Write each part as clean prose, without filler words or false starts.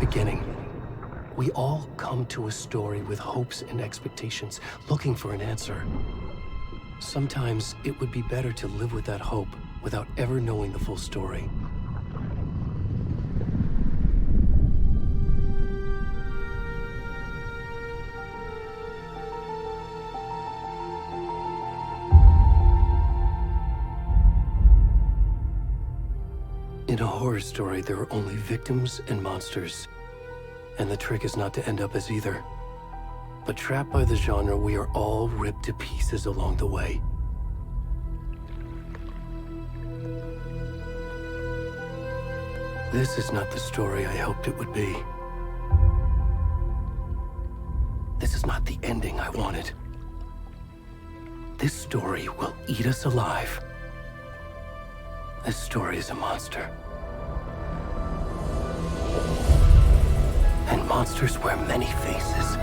beginning. We all come to a story with hopes and expectations, looking for an answer. Sometimes it would be better to live with that hope without ever knowing the full story. In a horror story, there are only victims and monsters. And the trick is not to end up as either. But trapped by the genre, we are all ripped to pieces along the way. This is not the story I hoped it would be. This is not the ending I wanted. This story will eat us alive. This story is a monster. And monsters wear many faces.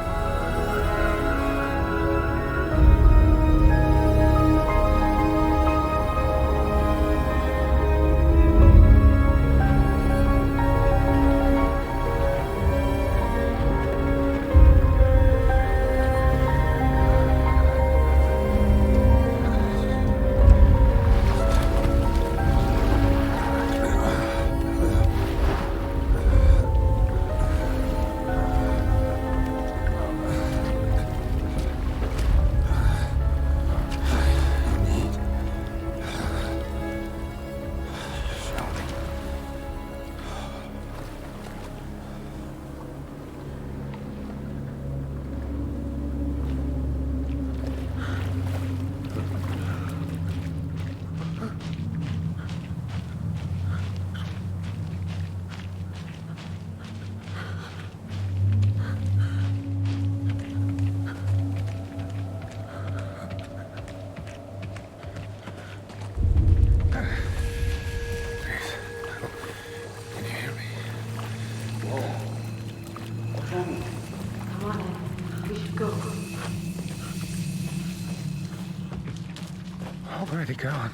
Where'd he gone?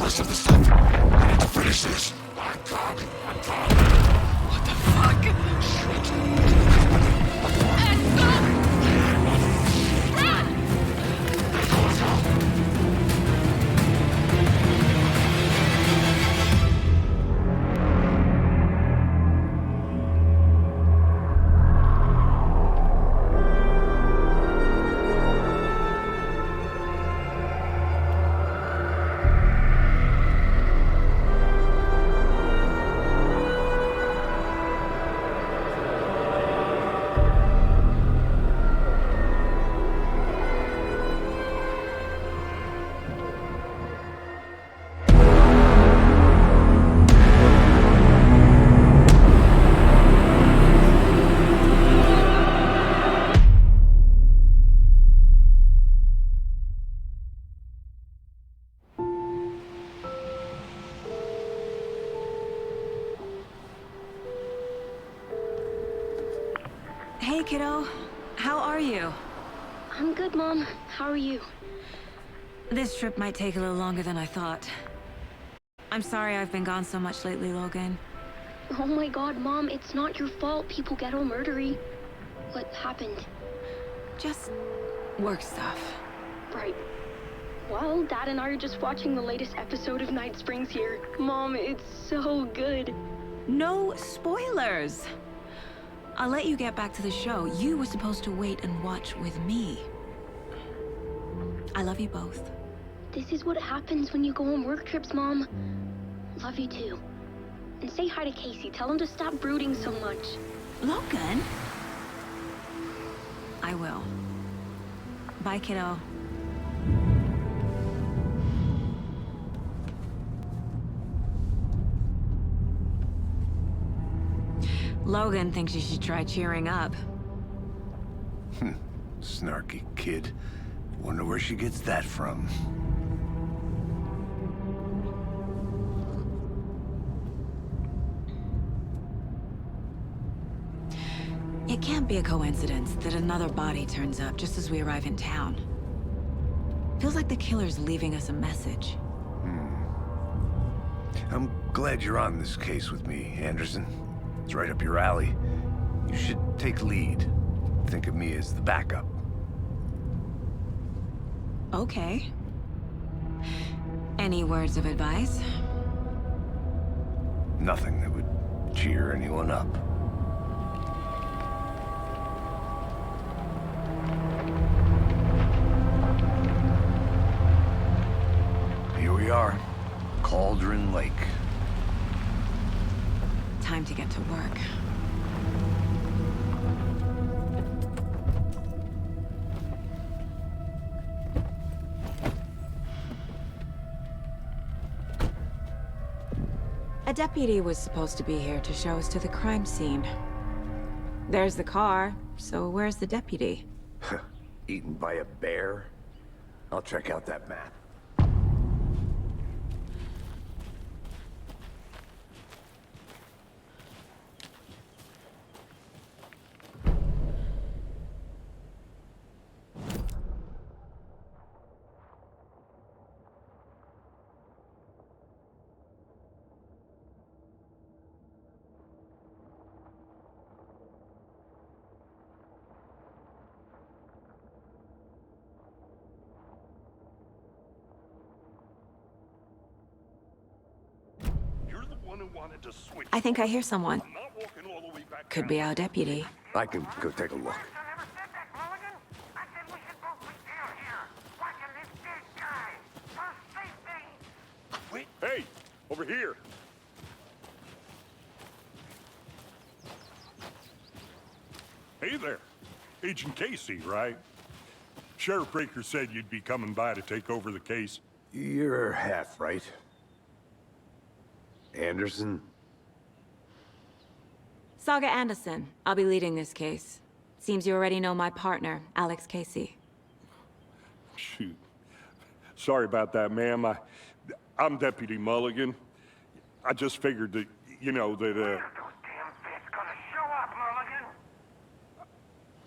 rest of the stuff. I need to finish this. What the fuck? Hey, kiddo. How are you? I'm good, Mom. How are you? This trip might take a little longer than I thought. I'm sorry I've been gone so much lately, Logan. Oh my god, Mom, it's not your fault people get all murdery. What happened? Just work stuff. Right. Well, Dad and I are just watching the latest episode of Night Springs here. Mom, it's so good. No spoilers! I'll let you get back to the show. You were supposed to wait and watch with me. I love you both. This is what happens when you go on work trips, Mom. Love you too. And say hi to Casey. Tell him to stop brooding so much. Logan? I will. Bye, kiddo. Logan thinks you should try cheering up. Snarky kid. Wonder where she gets that from. It can't be a coincidence that another body turns up just as we arrive in town. Feels like the killer's leaving us a message. I'm glad you're on this case with me, Anderson. It's right up your alley. You should take lead. Think of me as the backup. Okay. Any words of advice? Nothing that would cheer anyone up. Here we are. Cauldron Lake. Time to get to work. A deputy was supposed to be here to show us to the crime scene. There's the car, so where's the deputy? Eaten by a bear? I'll check out that map. I think I hear someone. Could be our deputy. I can go take a look. Wait. Hey, over here. Hey there. Agent Casey, right? Sheriff Breaker said you'd be coming by to take over the case. You're half right. Anderson? Saga Anderson. I'll be leading this case. Seems you already know my partner, Alex Casey. Shoot. Sorry about that, ma'am. I'm Deputy Mulligan. I just figured that, you know, that, Those damn fists gonna show up, Mulligan.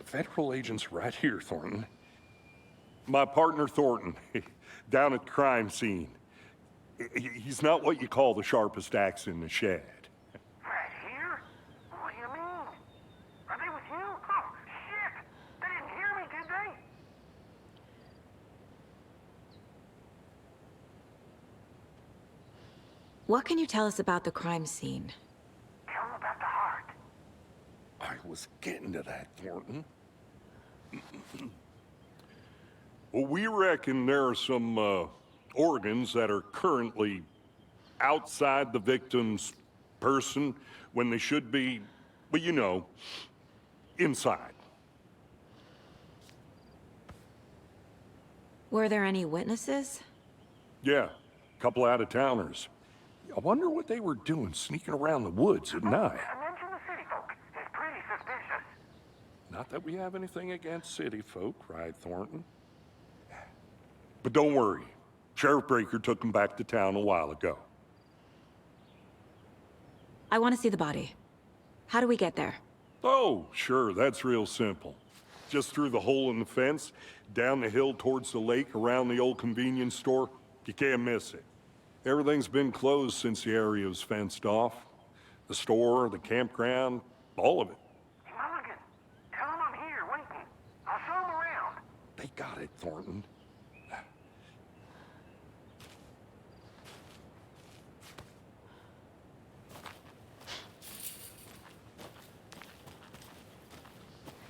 Federal agent's right here, Thornton. My partner, Thornton, down at the crime scene. He's not what you call the sharpest axe in the shed. Right here? What do you mean? Are they with you? Oh, shit! They didn't hear me, did they? What can you tell us about the crime scene? Tell them about the heart. I was getting to that, Thornton. Well, we reckon there are some organs that are currently outside the victim's person when they should be, well, you know, inside. Were there any witnesses? Yeah, a couple out-of-towners. I wonder what they were doing sneaking around the woods at night. Mention the city folk. It's pretty suspicious. Not that we have anything against city folk, right, Thornton? But don't worry. Sheriff Breaker took them back to town a while ago. I want to see the body. How do we get there? Oh, sure, that's real simple. Just through the hole in the fence, down the hill towards the lake, around the old convenience store. You can't miss it. Everything's been closed since the area was fenced off. The store, the campground, all of it. Mulligan, tell them I'm here waiting. I'll show them around. They got it, Thornton.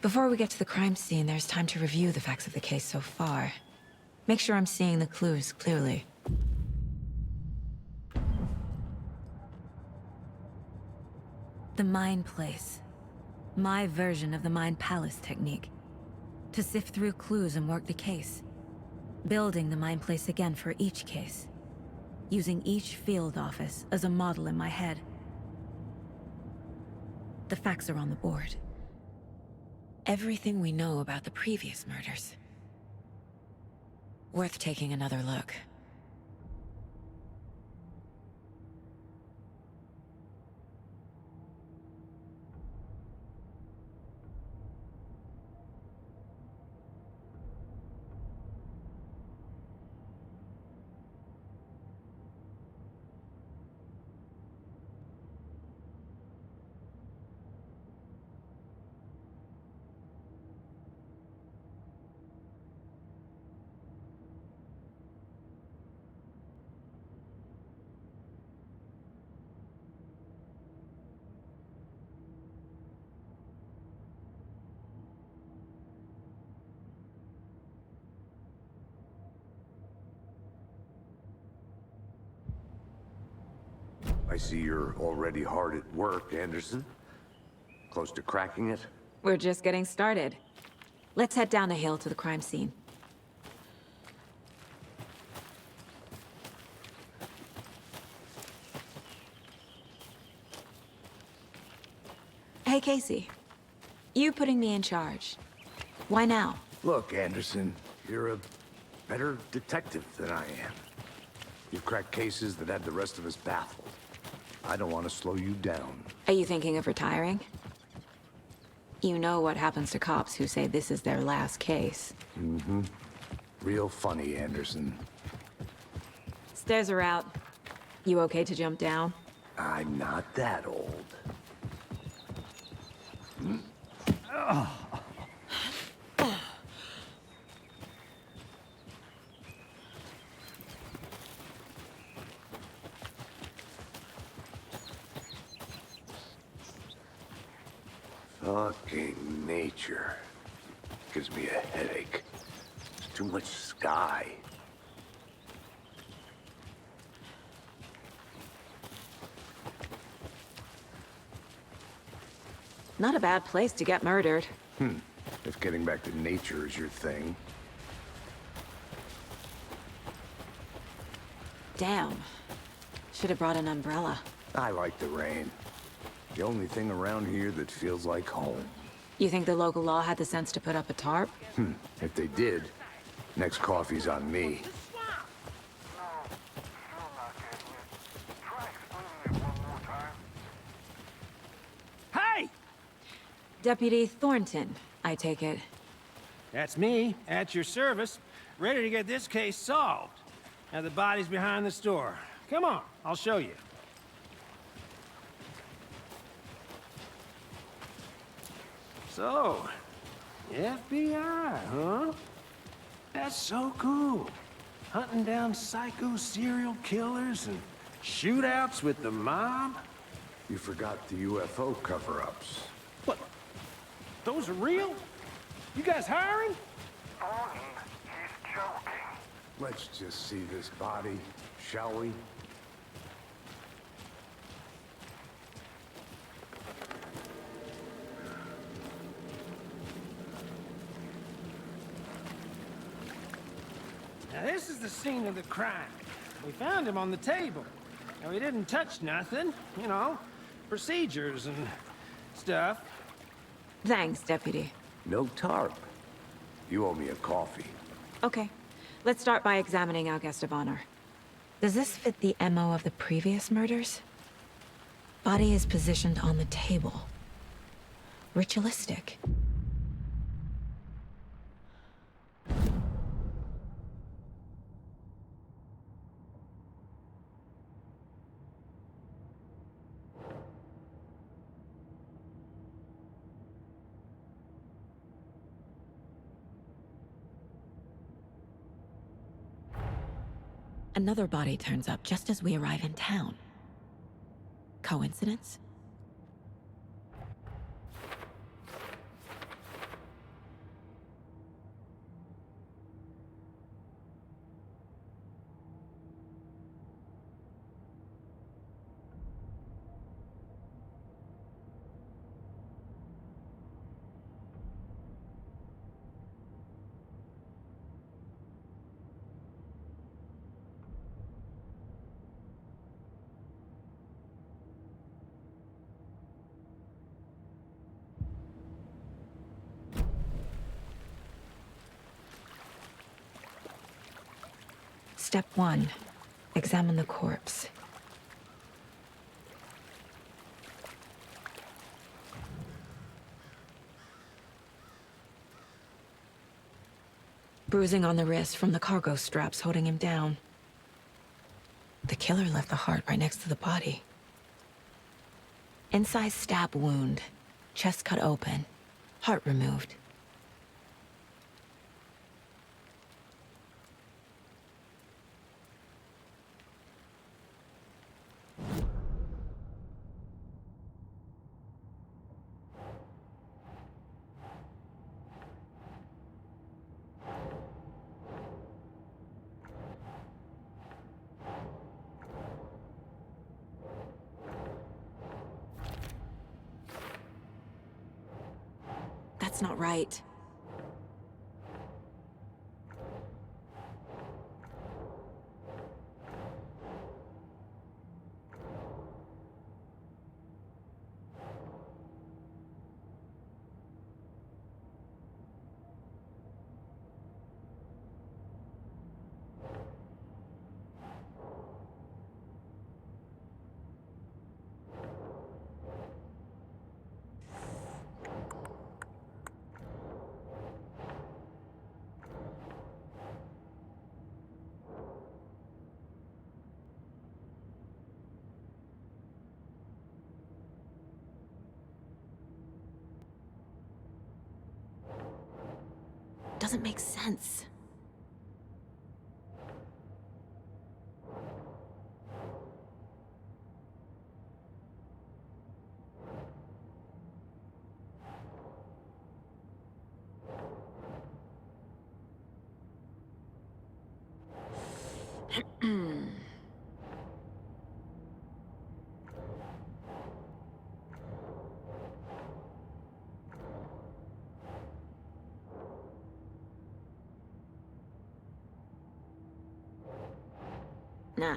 Before we get to the crime scene, there's time to review the facts of the case so far. Make sure I'm seeing the clues clearly. The Mind Place. My version of the Mind Palace technique. To sift through clues and work the case. Building the Mind Place again for each case. Using each field office as a model in my head. The facts are on the board. Everything we know about the previous murders. Worth taking another look. I see you're already hard at work, Anderson. Close to cracking it? We're just getting started. Let's head down the hill to the crime scene. Hey, Casey. You putting me in charge. Why now? Look, Anderson, you're a better detective than I am. You've cracked cases that had the rest of us baffled. I don't want to slow you down. Are you thinking of retiring? You know what happens to cops who say this is their last case. Mm-hmm. Real funny, Anderson. Stairs are out. You okay to jump down? I'm not that old. Fucking nature. Gives me a headache. There's too much sky. Not a bad place to get murdered. If getting back to nature is your thing. Damn. Should have brought an umbrella. I like the rain. The only thing around here that feels like home. You think the local law had the sense to put up a tarp? If they did, next coffee's on me. Hey! Deputy Thornton, I take it. That's me, at your service, ready to get this case solved. Now the body's behind the store. Come on, I'll show you. So, FBI, huh? That's so cool. Hunting down psycho serial killers and shootouts with the mob? You forgot the UFO cover-ups. What? Those are real? You guys hiring? Thornton, he's joking. Let's just see this body, shall we? Now this is the scene of the crime. We found him on the table. Now he didn't touch nothing, you know, procedures and stuff. Thanks, Deputy. No tarp. You owe me a coffee. Okay, let's start by examining our guest of honor. Does this fit the MO of the previous murders? Body is positioned on the table. Ritualistic. Another body turns up just as we arrive in town. Coincidence? Step 1. Examine the corpse. Bruising on the wrist from the cargo straps holding him down. The killer left the heart right next to the body. Incised stab wound. Chest cut open. Heart removed. That's not right. Doesn't make sense. Nah.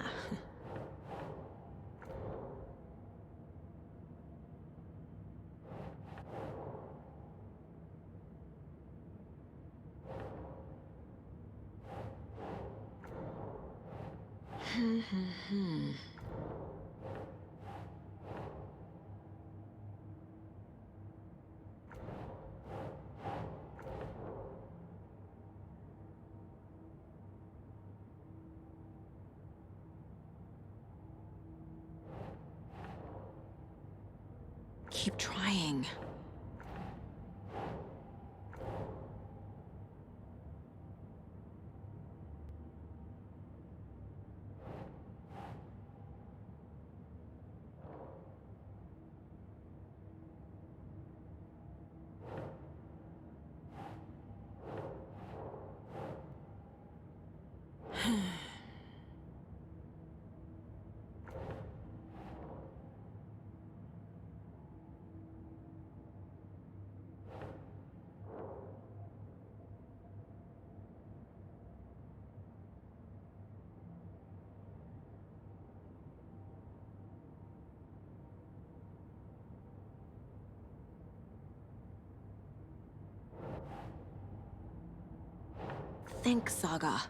Keep trying. Think, Saga.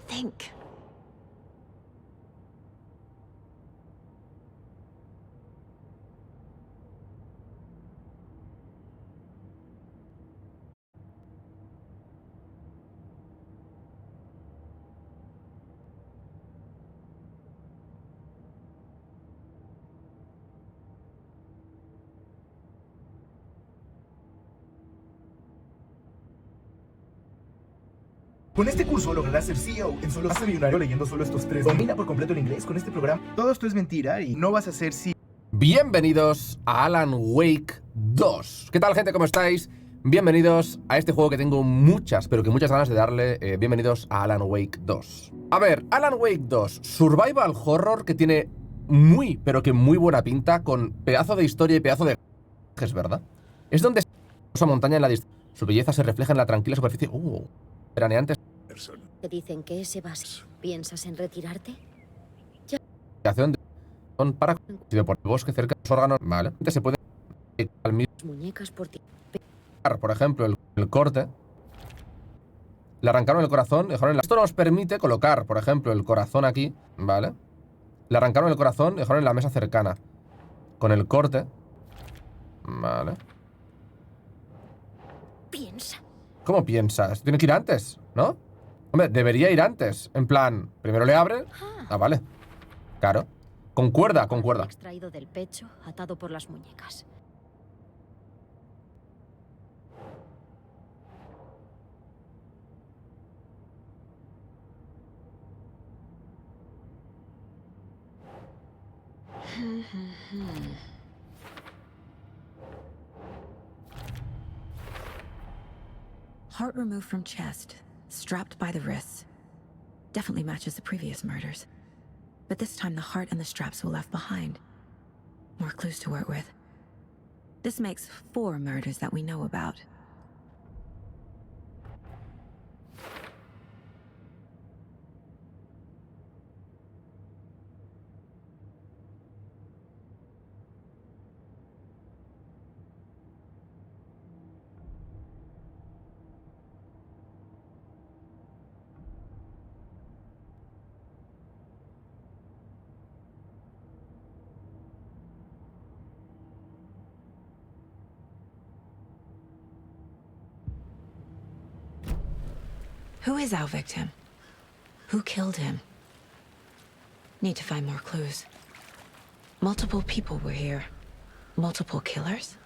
Think. Con este curso lograrás ser CEO en solo ser millonario leyendo solo estos 3. Domina por completo el inglés con este programa. Todo esto es mentira y no vas a ser CEO. Bienvenidos a Alan Wake 2. ¿Qué tal, gente? ¿Cómo estáis? Bienvenidos a este juego que tengo muchas, pero que muchas ganas de darle. Bienvenidos a Alan Wake 2. A ver, Alan Wake 2, survival horror que tiene muy, pero que muy buena pinta, con pedazo de historia y pedazo de... Es verdad. Es donde esa montaña en la distancia. Su belleza se refleja en la tranquila superficie. Veraneantes. Te dicen que ese vas. ¿Piensas en retirarte? Son para por el bosque cerca de los órganos. Vale. Se puede al mismo. Muñecas por ti. Por ejemplo, el corte. Le arrancaron el corazón. Esto nos permite colocar, por ejemplo, el corazón aquí. Vale. Le arrancaron el corazón. Dejaron en la mesa cercana. Con el corte. Vale. Piensa. ¿Cómo piensas? Tiene que ir antes, ¿no? Hombre, debería ir antes. En plan, primero le abre. Ah, vale. Claro. Concuerda. Extraído del pecho, atado por las muñecas. Heart removed from chest, strapped by the wrists. Definitely matches the previous murders. But this time the heart and the straps were left behind. More clues to work with. This makes 4 murders that we know about. Who is our victim? Who killed him? Need to find more clues. Multiple people were here. Multiple killers?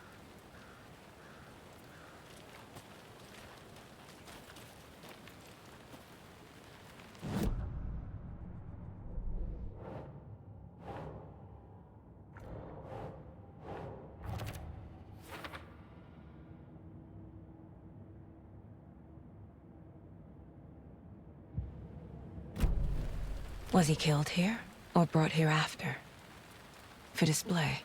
Was he killed here, or brought here after? For display?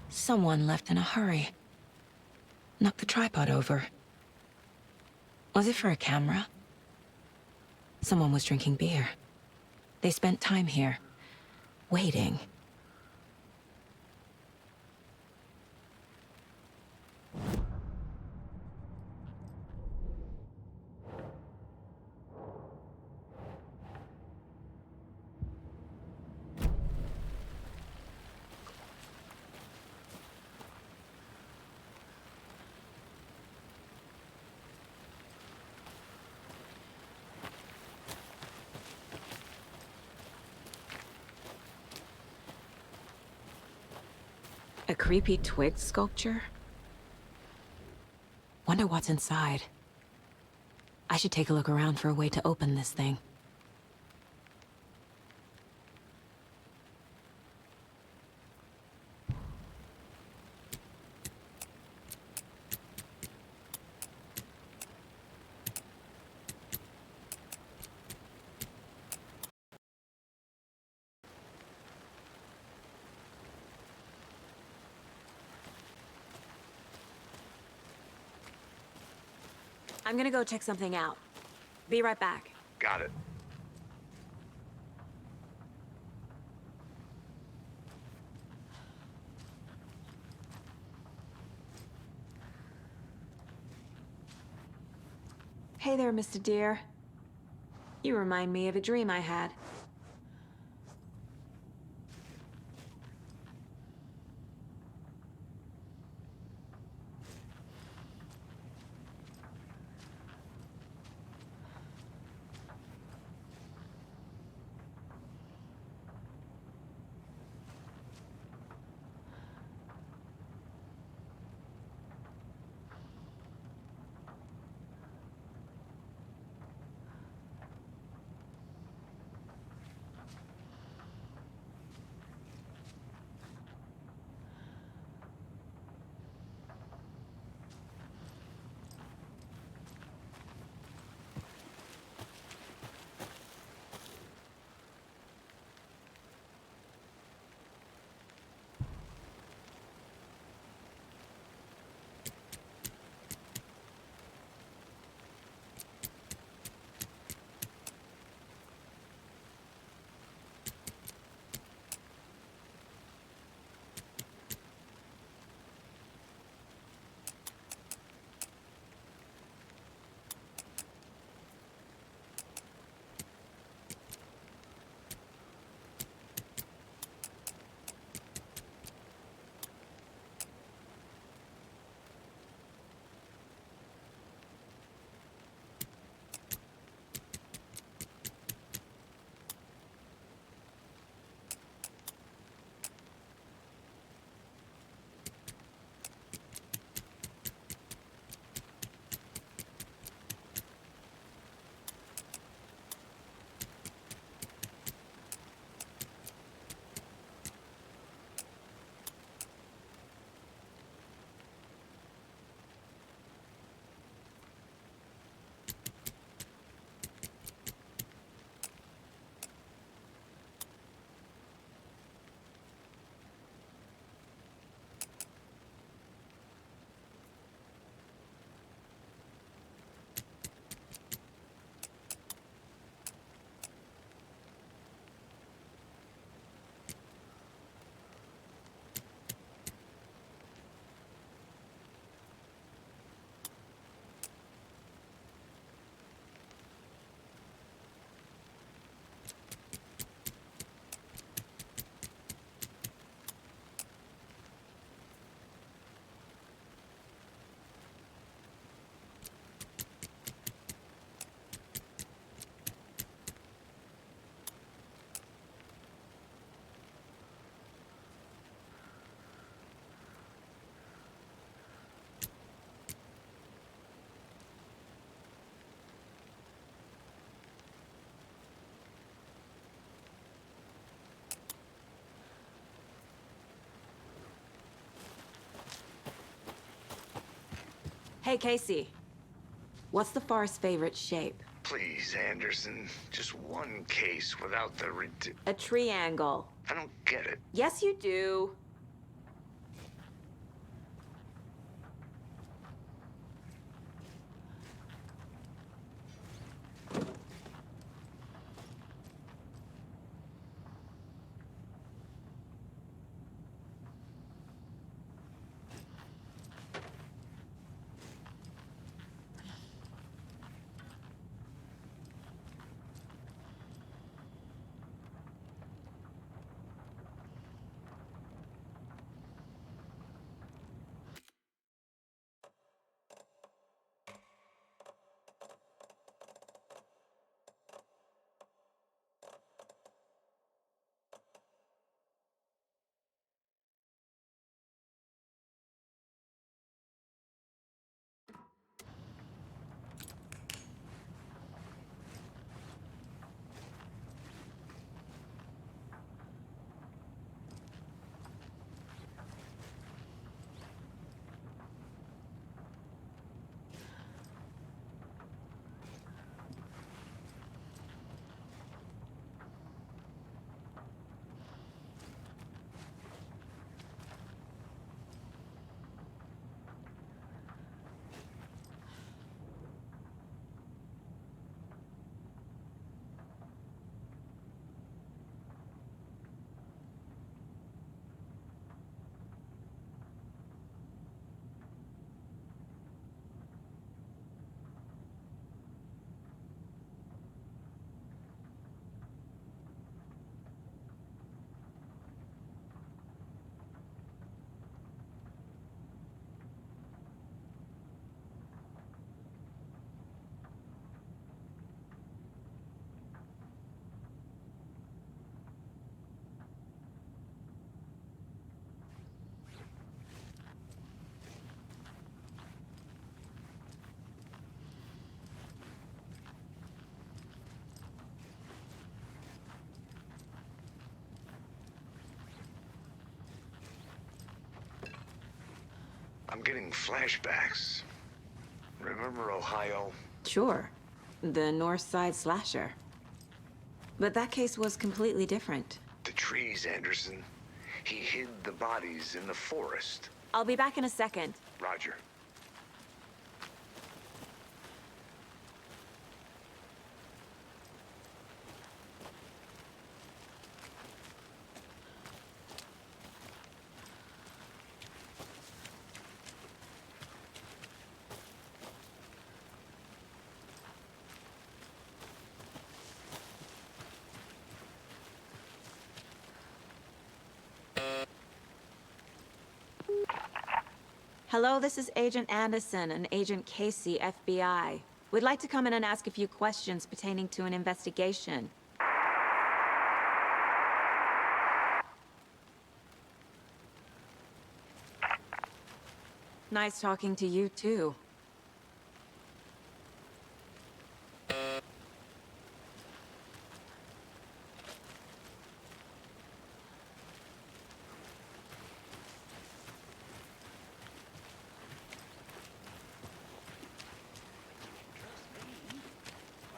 Someone left in a hurry. Knocked the tripod over. Was it for a camera? Someone was drinking beer. They spent time here, waiting. A creepy twig sculpture? Wonder what's inside. I should take a look around for a way to open this thing. I'm gonna go check something out. Be right back. Got it. Hey there, Mr. Deer. You remind me of a dream I had. Hey, Casey. What's the Forest's favorite shape? Please, Anderson. Just one case without the A triangle. I don't get it. Yes, you do. I'm getting flashbacks. Remember Ohio? Sure. The North Side slasher. But that case was completely different. The trees, Anderson. He hid the bodies in the forest. I'll be back in a second. Roger. Hello, this is Agent Anderson and Agent Casey, FBI. We'd like to come in and ask a few questions pertaining to an investigation. Nice talking to you, too.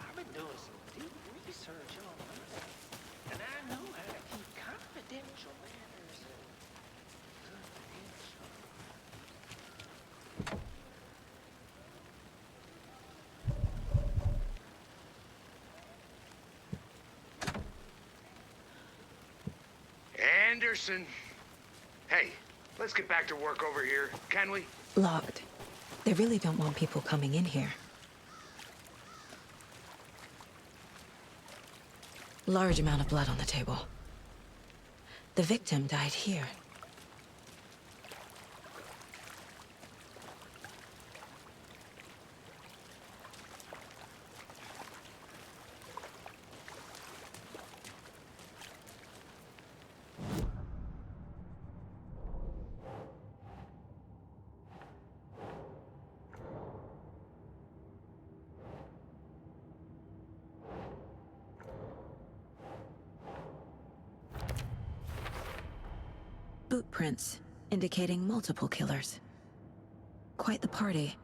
I've been doing some deep research on this, and I know how to keep confidential matters confidential. Anderson! Hey, let's get back to work over here, can we? Locked. They really don't want people coming in here. Large amount of blood on the table. The victim died here. Boot prints, indicating multiple killers. Quite the party.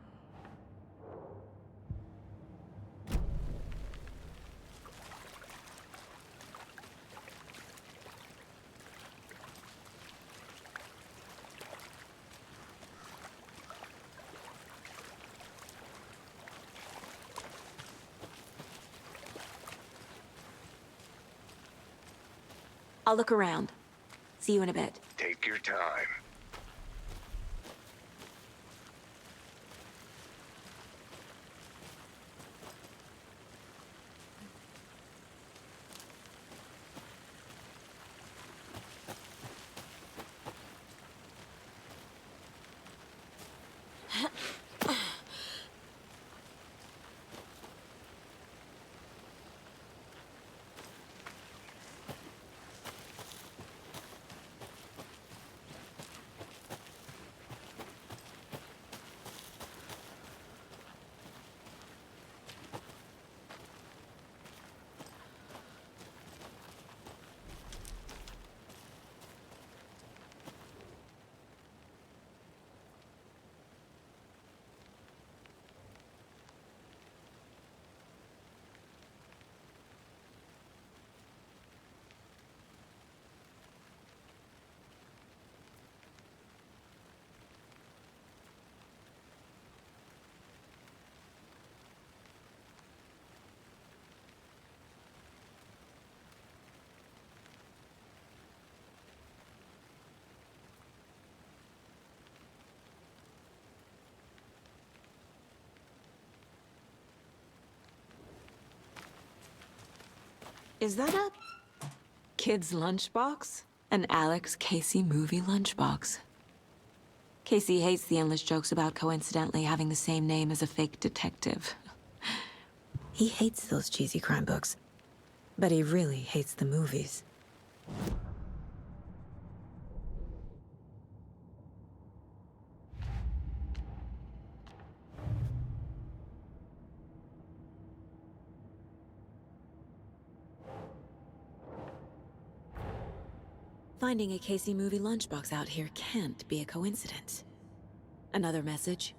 I'll look around. See you in a bit. Take your time. Is that a kid's lunchbox? An Alex Casey movie lunchbox. Casey hates the endless jokes about coincidentally having the same name as a fake detective. He hates those cheesy crime books, but he really hates the movies. Finding a Casey movie lunchbox out here can't be a coincidence. Another message?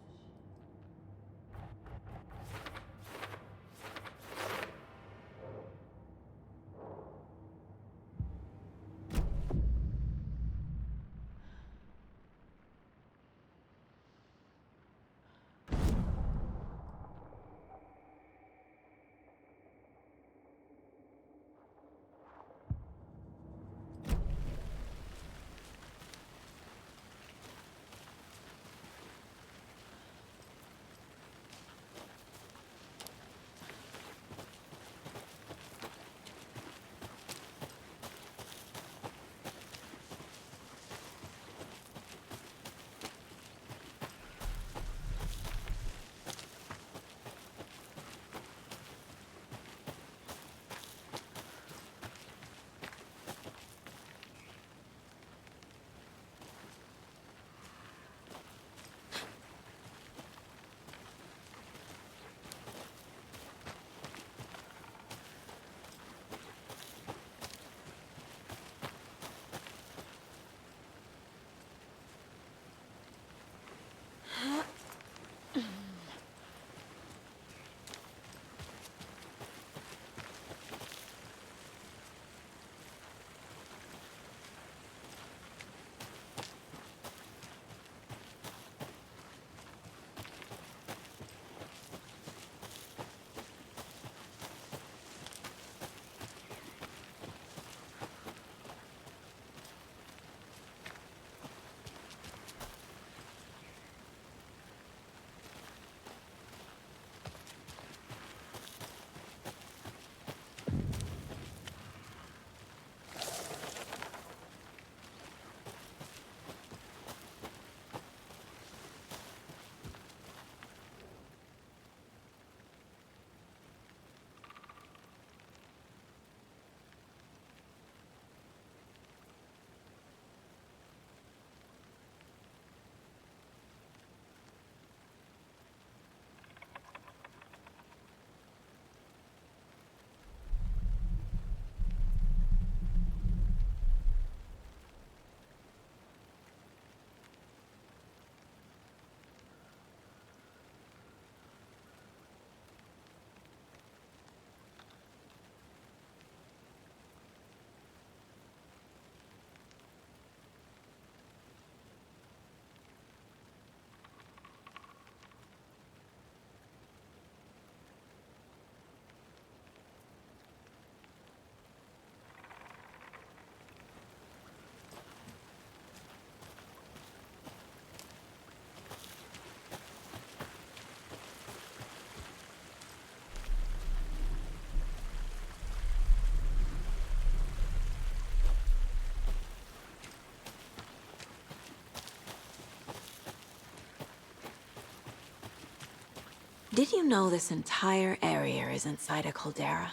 Did you know this entire area is inside a caldera?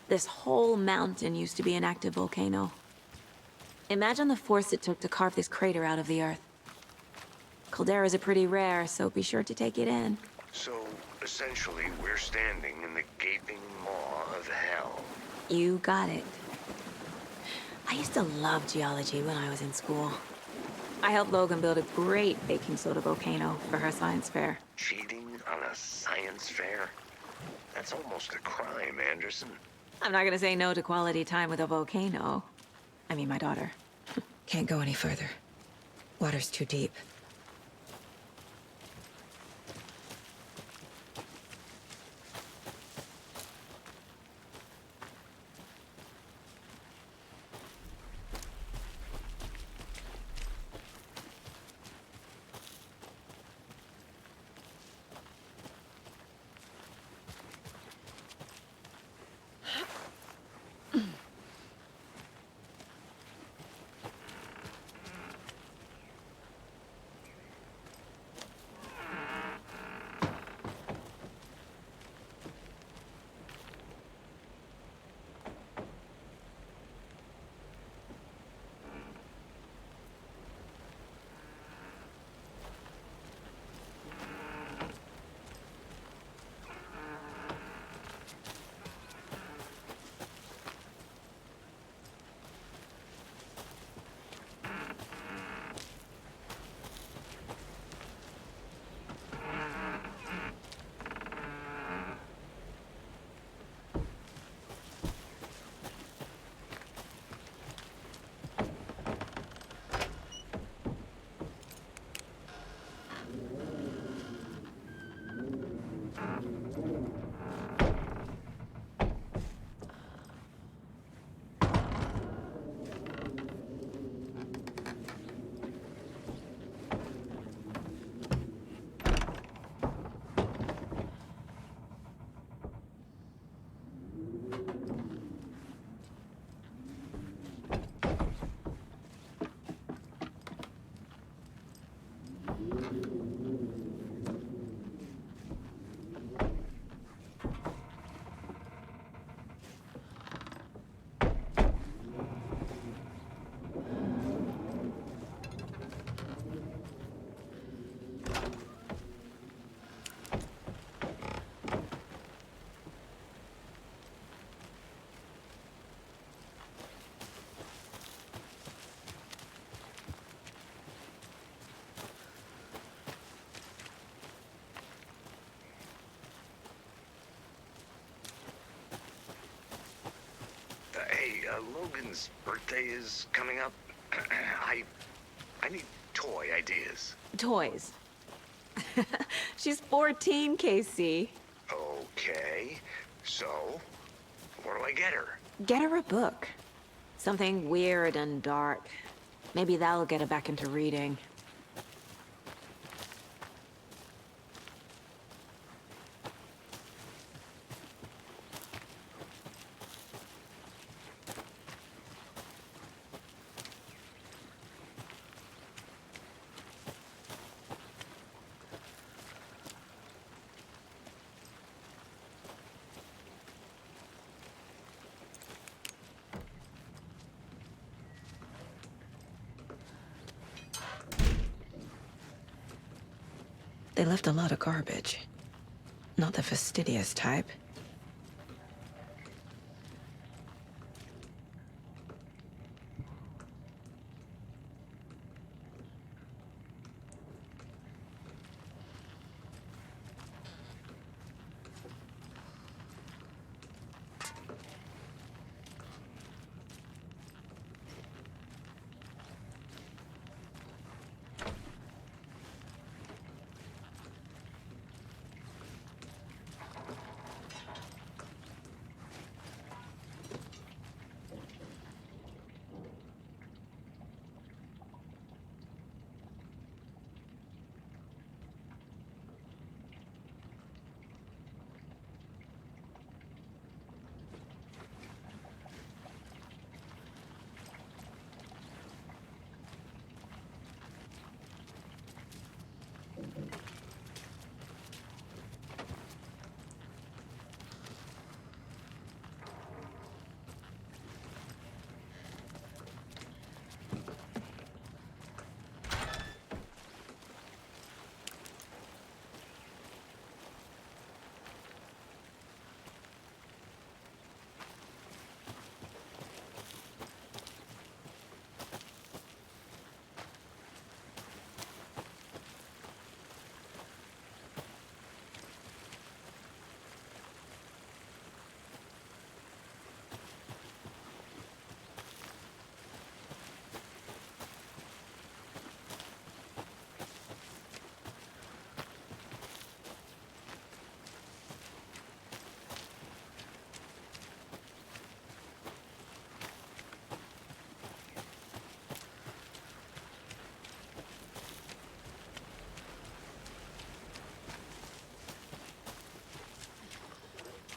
This whole mountain used to be an active volcano. Imagine the force it took to carve this crater out of the earth. Calderas are pretty rare, so be sure to take it in. So, essentially, we're standing in the gaping maw of hell. You got it. I used to love geology when I was in school. I helped Logan build a great baking soda volcano for her science fair. Cheating on a science fair? That's almost a crime, Anderson. I'm not gonna say no to quality time with a volcano. I mean, my daughter. Can't go any further. Water's too deep. Logan's birthday is coming up. I need toy ideas. Toys. She's 14, Casey. Okay, so what do I get her? Get her a book. Something weird and dark. Maybe that'll get her back into reading. They left a lot of garbage. Not the fastidious type.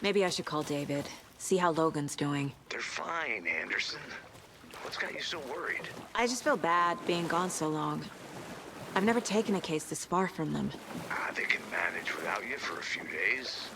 Maybe I should call David, see how Logan's doing. They're fine, Anderson. What's got you so worried? I just feel bad being gone so long. I've never taken a case this far from them. They can manage without you for a few days.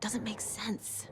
Doesn't make sense.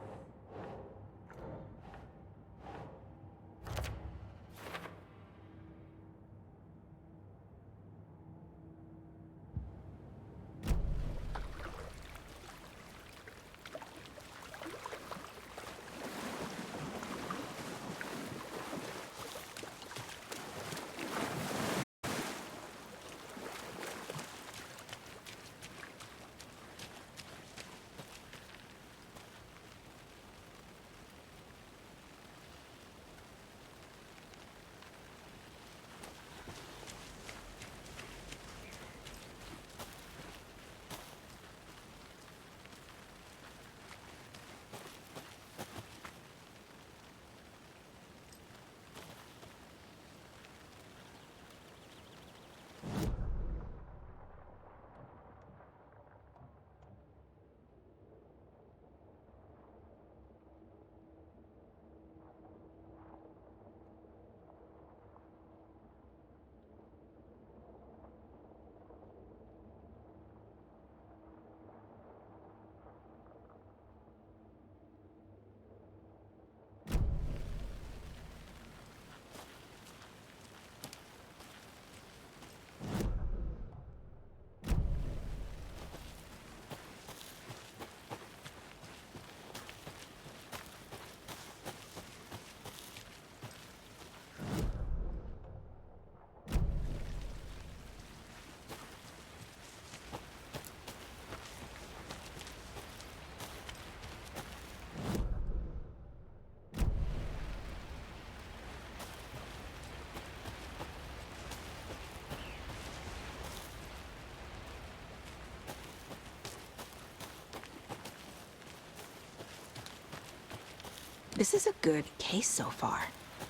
This is a good case so far,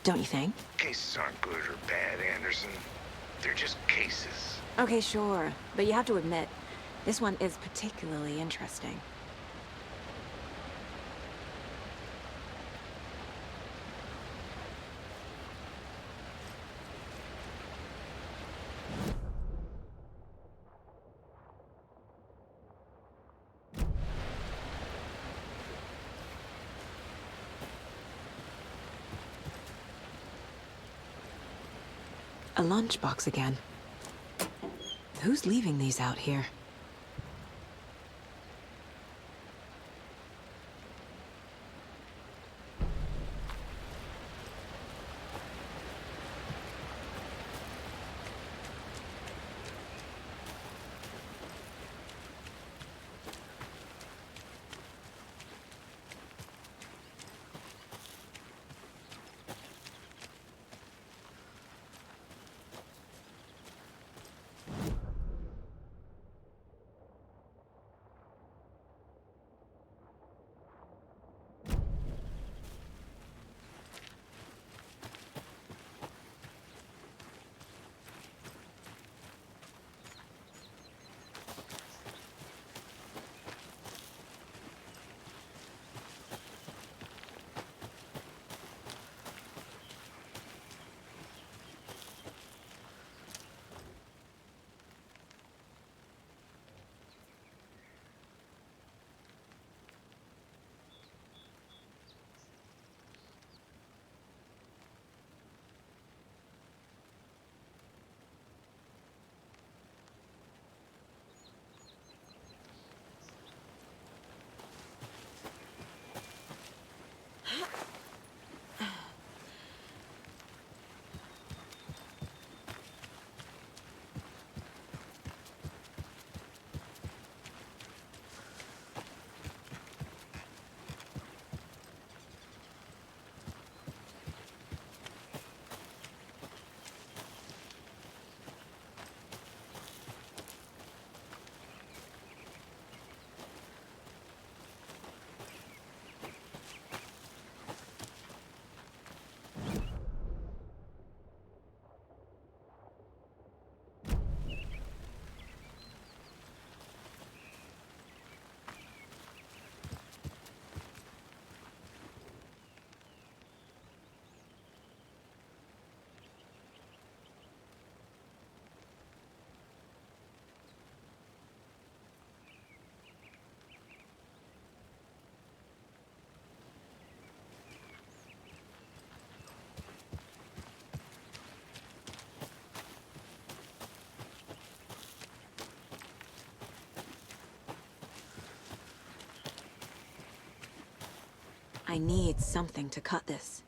don't you think? Cases aren't good or bad, Anderson. They're just cases. Okay, sure. But you have to admit, this one is particularly interesting. A lunchbox again. Who's leaving these out here? I need something to cut this.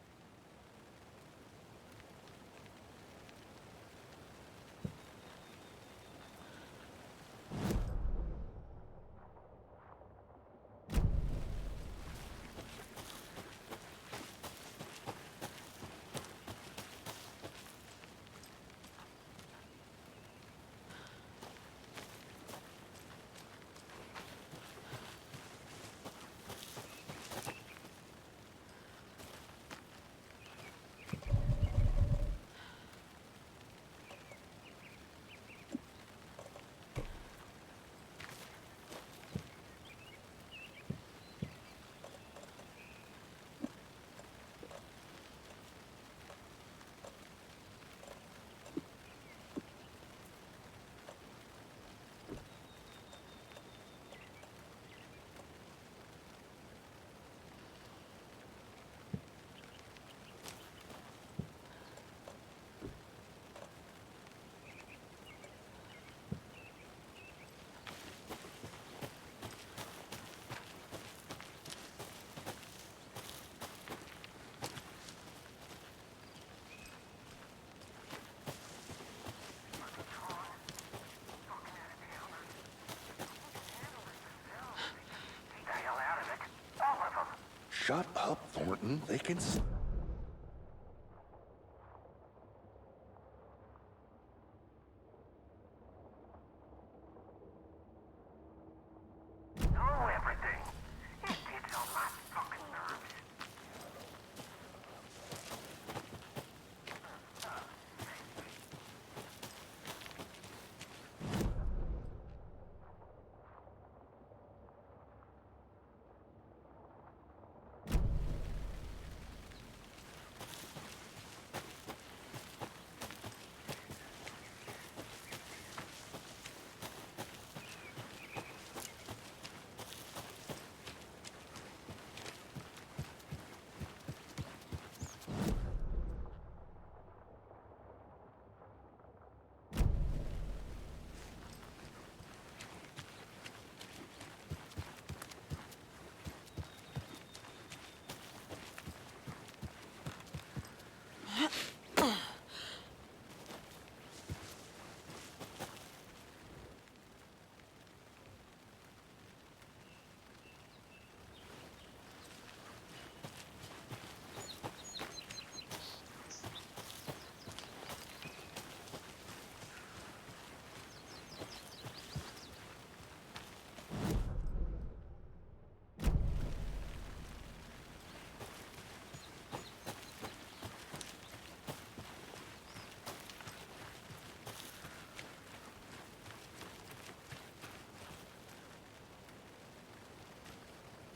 Shut up, Thornton. They can... Know everything. It gets on my fucking nerves.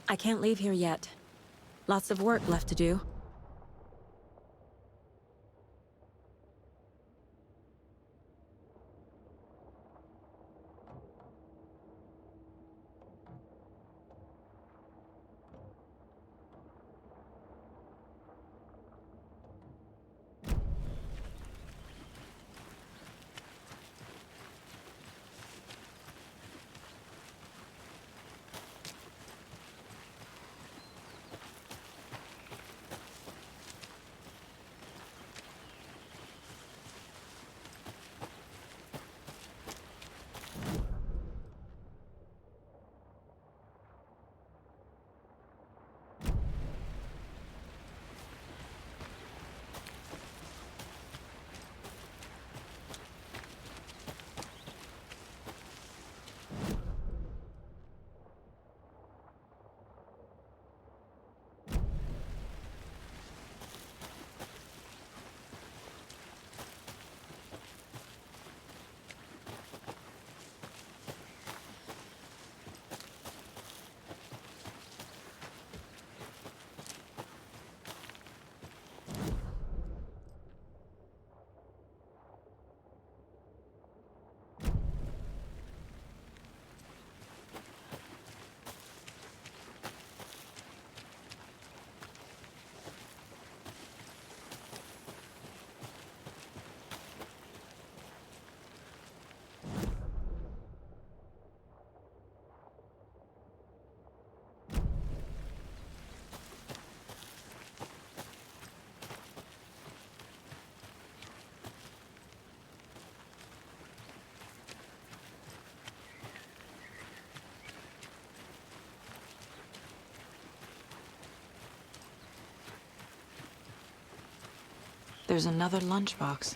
I can't leave here yet. Lots of work left to do. There's another lunchbox.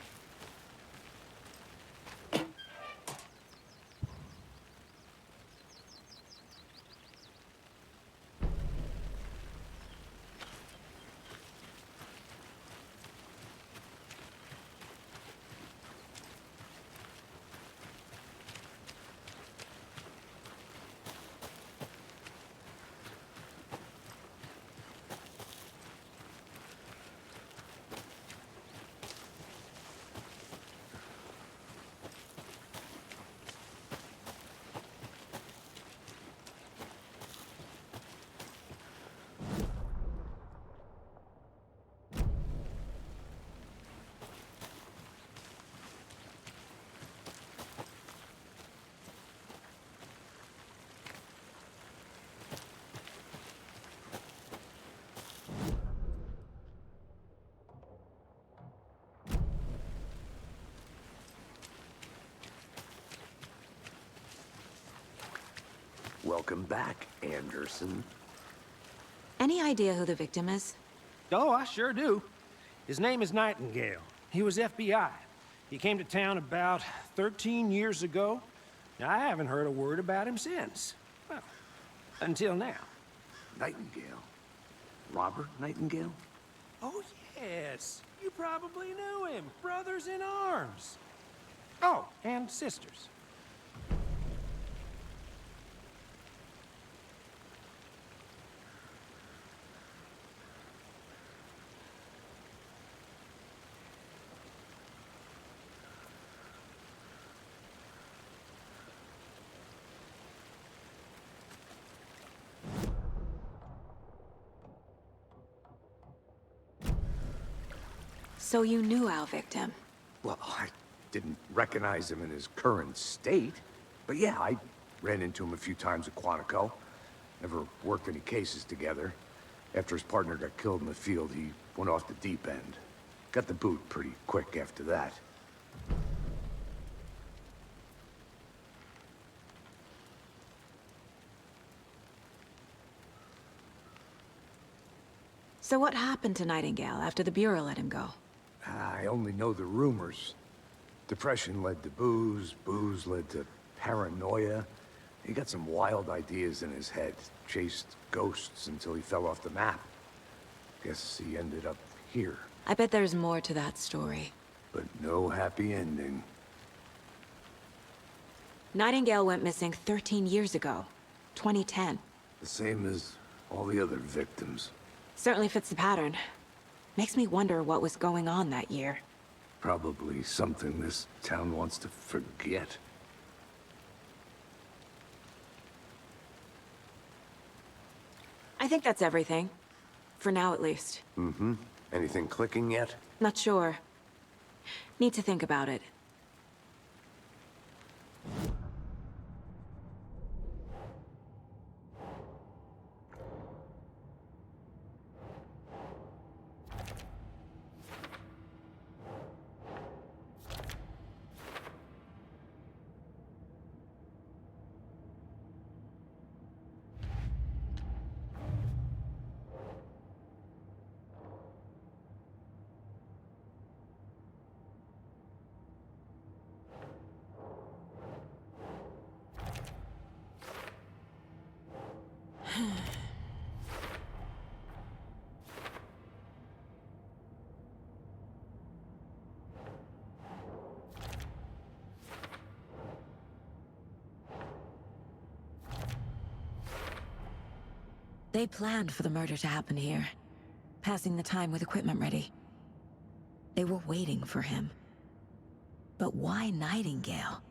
Welcome back, Anderson. Any idea who the victim is? Oh, I sure do. His name is Nightingale. He was FBI. He came to town about 13 years ago. I haven't heard a word about him since. Well, until now. Nightingale? Robert Nightingale? Oh, yes. You probably knew him. Brothers in arms. Oh, and sisters. So you knew our victim? Well, I didn't recognize him in his current state. But yeah, I ran into him a few times at Quantico. Never worked any cases together. After his partner got killed in the field, he went off the deep end. Got the boot pretty quick after that. So what happened to Nightingale after the Bureau let him go? I only know the rumors. Depression led to booze, booze led to paranoia. He got some wild ideas in his head, chased ghosts until he fell off the map. Guess he ended up here. I bet there's more to that story. But no happy ending. Nightingale went missing 13 years ago, 2010. The same as all the other victims. Certainly fits the pattern. Makes me wonder what was going on that year. Probably something this town wants to forget. I think that's everything. For now, at least. Mm-hmm. Anything clicking yet? Not sure. Need to think about it. They planned for the murder to happen here, passing the time with equipment ready. They were waiting for him. But why Nightingale?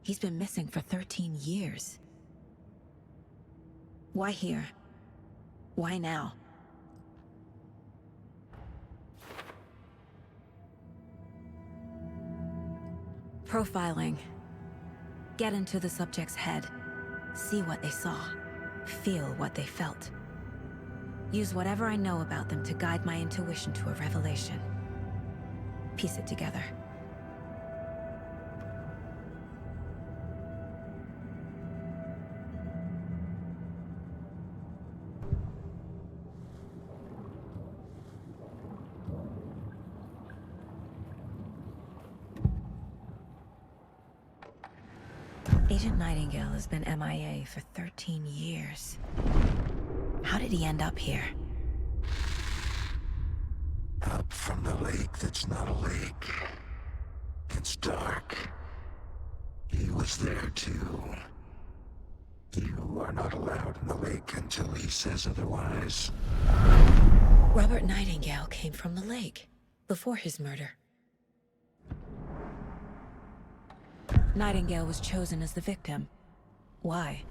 He's been missing for 13 years. Why here? Why now? Profiling. Get into the subject's head. See what they saw. Feel what they felt. Use whatever I know about them to guide my intuition to a revelation. Piece it together. Agent Nightingale has been MIA for 13 years. How did he end up here? Up from the lake that's not a lake. It's dark. He was there too. You are not allowed in the lake until he says otherwise. Robert Nightingale came from the lake, before his murder. Nightingale was chosen as the victim. Why?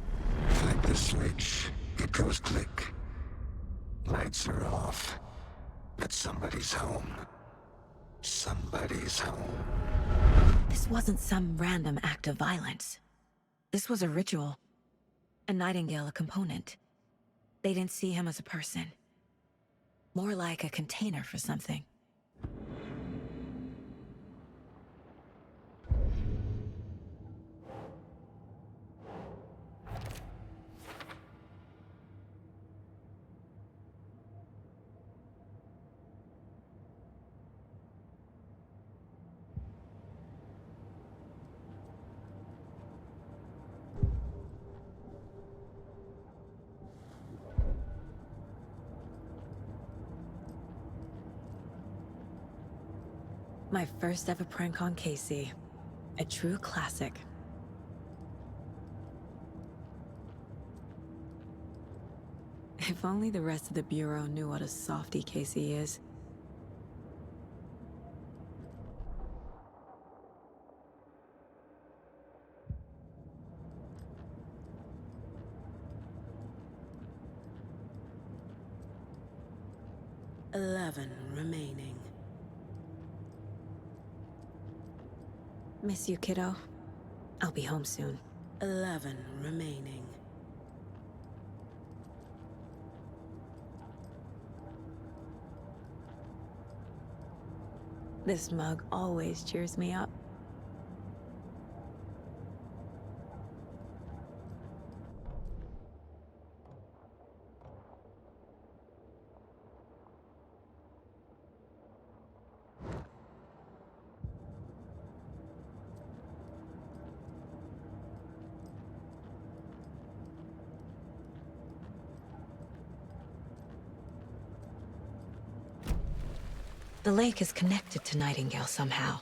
Flick the switch, it goes click. Lights are off. But somebody's home. Somebody's home. This wasn't some random act of violence. This was a ritual. And Nightingale a component. They didn't see him as a person. More like a container for something. My first ever prank on Casey. A true classic. If only the rest of the Bureau knew what a softie Casey is. "11 remaining. Miss you, kiddo. I'll be home soon. 11 remaining. This mug always cheers me up. The lake is connected to Nightingale somehow.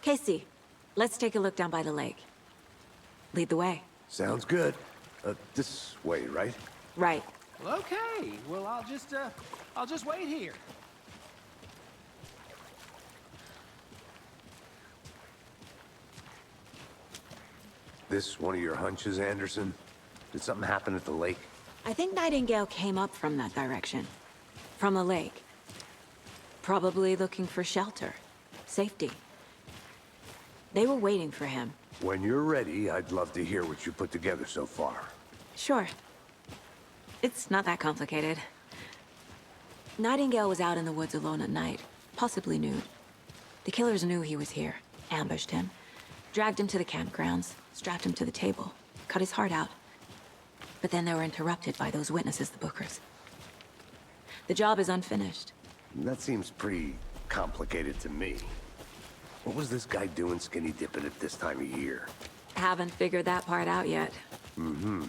Casey, let's take a look down by the lake. Lead the way. Sounds good. This way, right? Right. Well, okay. Well, I'll just wait here. This one of your hunches, Anderson? Did something happen at the lake? I think Nightingale came up from that direction. From the lake. Probably looking for shelter. Safety. They were waiting for him. When you're ready, I'd love to hear what you put together so far. Sure. It's not that complicated. Nightingale was out in the woods alone at night, possibly nude. The killers knew he was here, ambushed him, dragged him to the campgrounds, strapped him to the table, cut his heart out. But then they were interrupted by those witnesses, the Bookers. The job is unfinished. That seems pretty complicated to me. What was this guy doing skinny dipping at this time of year? Haven't figured that part out yet. Mm-hmm.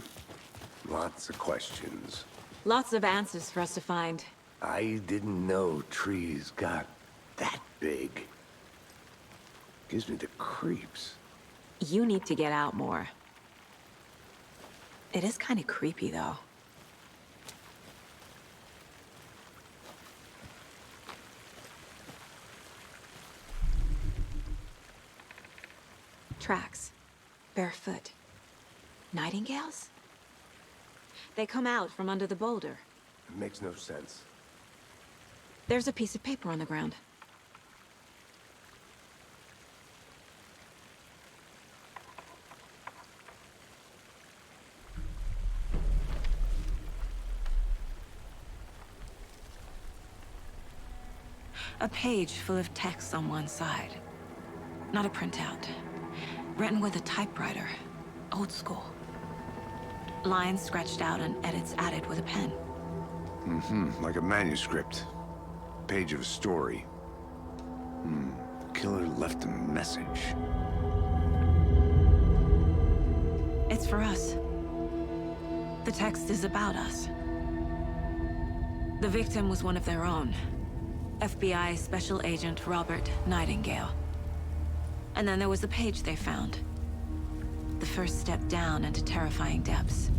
Lots of questions. Lots of answers for us to find. I didn't know trees got that big. Gives me the creeps. You need to get out more. It is kind of creepy, though. Tracks. Barefoot. Nightingales? They come out from under the boulder. It makes no sense. There's a piece of paper on the ground. A page full of text on one side. Not a printout. Written with a typewriter. Old school. Lines scratched out and edits added with a pen. Mm-hmm, like a manuscript. Page of a story. The killer left a message. It's for us. The text is about us. The victim was one of their own. FBI Special Agent Robert Nightingale. And then there was the page they found. The first step down into terrifying depths.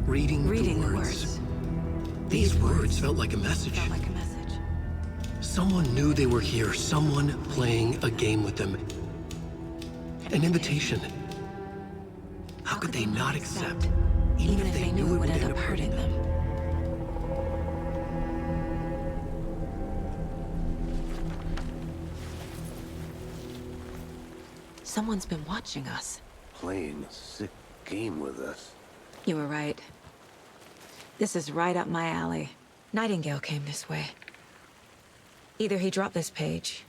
Reading the words. These words felt like a message. Felt like a message. Someone knew they were here. Someone playing a game with them. An invitation. How could they not accept? Even if they knew it would end up hurting them. Someone's been watching us. Playing a sick game with us. You were right. This is right up my alley. Nightingale came this way. Either he dropped this page,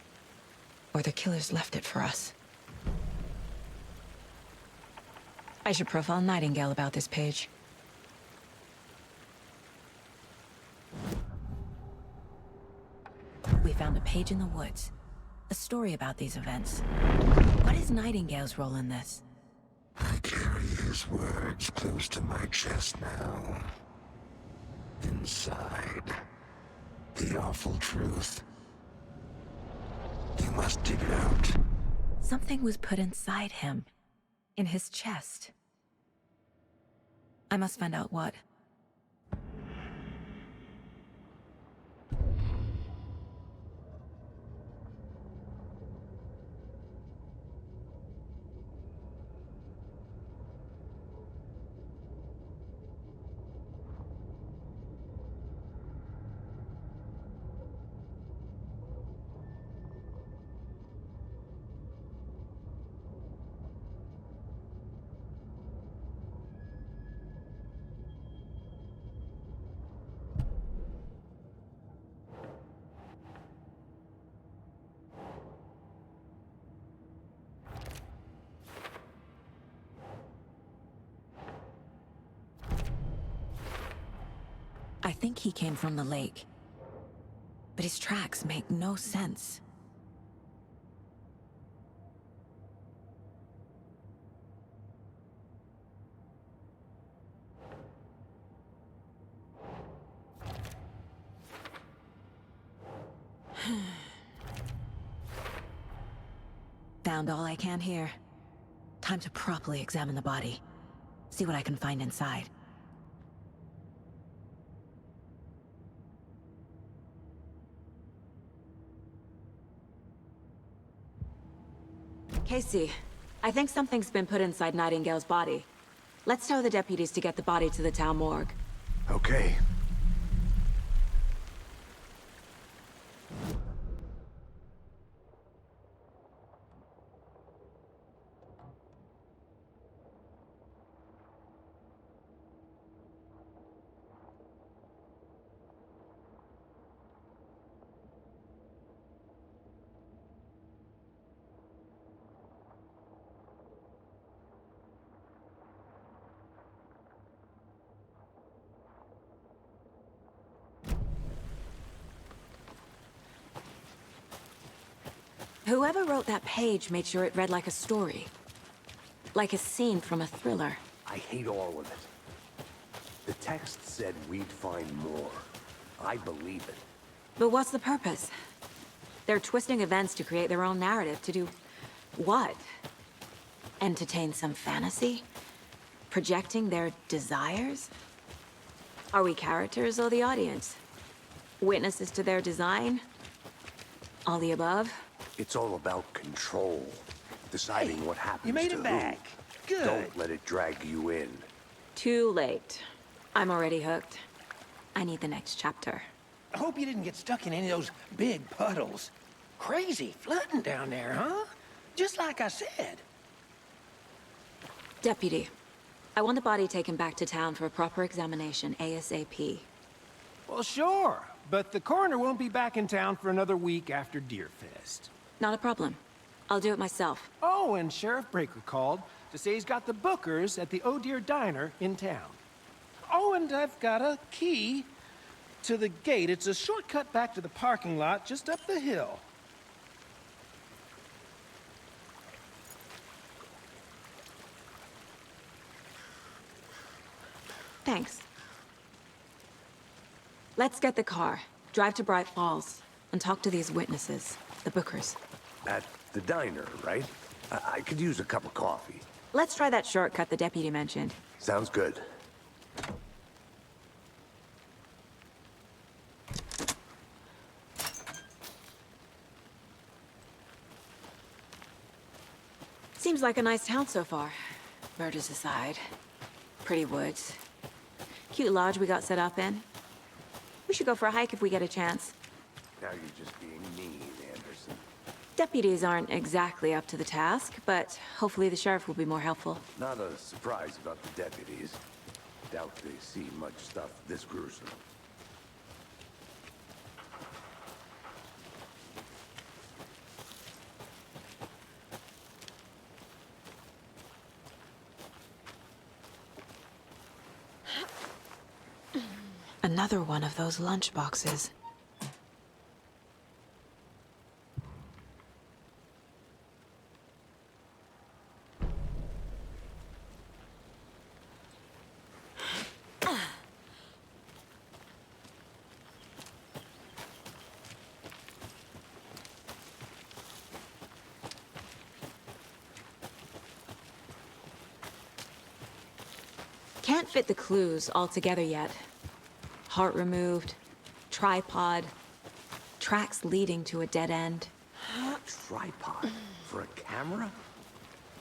or the killers left it for us. I should profile Nightingale about this page. We found a page in the woods. A story about these events. What is Nightingale's role in this? I carry his words close to my chest now. Inside, the awful truth. You must dig it out. Something was put inside him. In his chest. I must find out what. I think he came from the lake. But his tracks make no sense. Found all I can here. Time to properly examine the body. See what I can find inside. Casey, I think something's been put inside Nightingale's body. Let's tell the deputies to get the body to the town morgue. Okay. Whoever wrote that page made sure it read like a story. Like a scene from a thriller. I hate all of it. The text said we'd find more. I believe it. But what's the purpose? They're twisting events to create their own narrative. To do what? Entertain some fantasy? Projecting their desires? Are we characters or the audience? Witnesses to their design? All the above? It's all about control. Deciding what happens You made to it back. Good. Don't let it drag you in. Too late. I'm already hooked. I need the next chapter. I hope you didn't get stuck in any of those big puddles. Crazy flooding down there, huh? Just like I said. Deputy, I want the body taken back to town for a proper examination, ASAP. Well, sure. But the coroner won't be back in town for another week after Deerfest. Not a problem. I'll do it myself. Oh, and Sheriff Breaker called to say he's got the Bookers at the Oh Dear Diner in town. Oh, and I've got a key to the gate. It's a shortcut back to the parking lot just up the hill. Thanks. Let's get the car, drive to Bright Falls, and talk to these witnesses, the Bookers. At the diner, right? I could use a cup of coffee. Let's try that shortcut the deputy mentioned. Sounds good. Seems like a nice town so far. Murders aside. Pretty woods. Cute lodge we got set up in. We should go for a hike if we get a chance. Now you're just being mean, Anderson. Deputies aren't exactly up to the task, but hopefully the sheriff will be more helpful. Not a surprise about the deputies. Doubt they see much stuff this gruesome. Another one of those lunch boxes. Can't fit the clues all together yet. Heart removed, tripod, tracks leading to a dead end. Tripod? For a camera?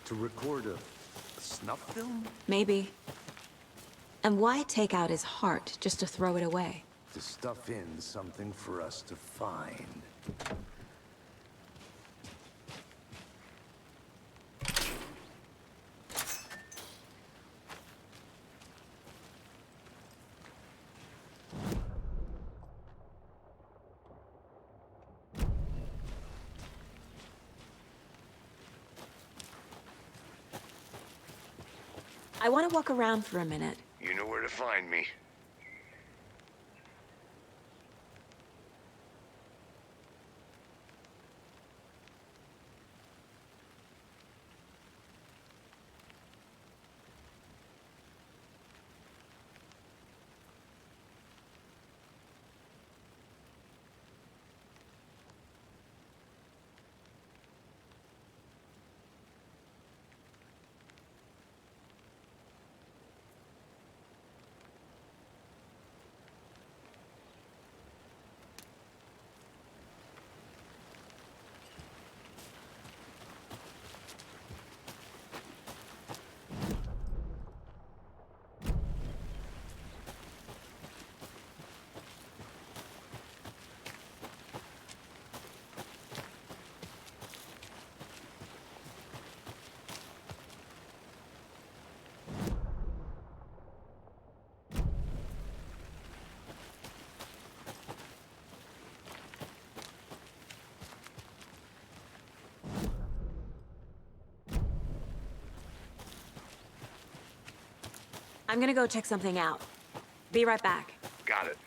To record a snuff film? Maybe. And why take out his heart just to throw it away? To stuff in something for us to find. I want to walk around for a minute. You know where to find me. I'm gonna go check something out. Be right back. Got it.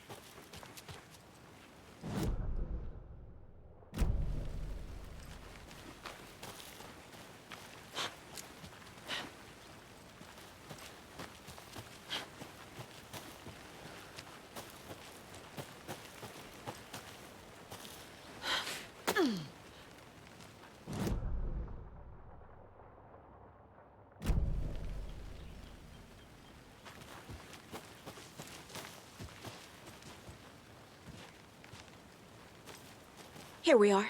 Here we are.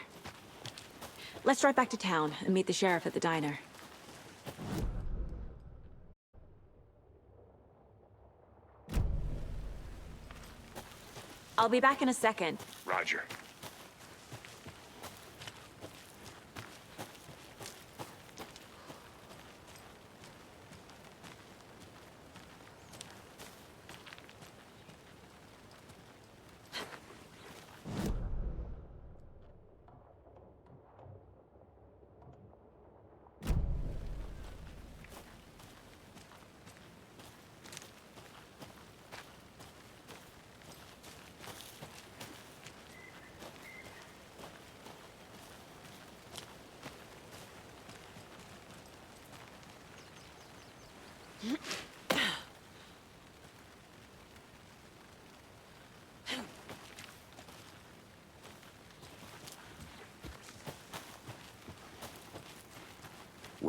Let's drive back to town and meet the sheriff at the diner. I'll be back in a second. Roger.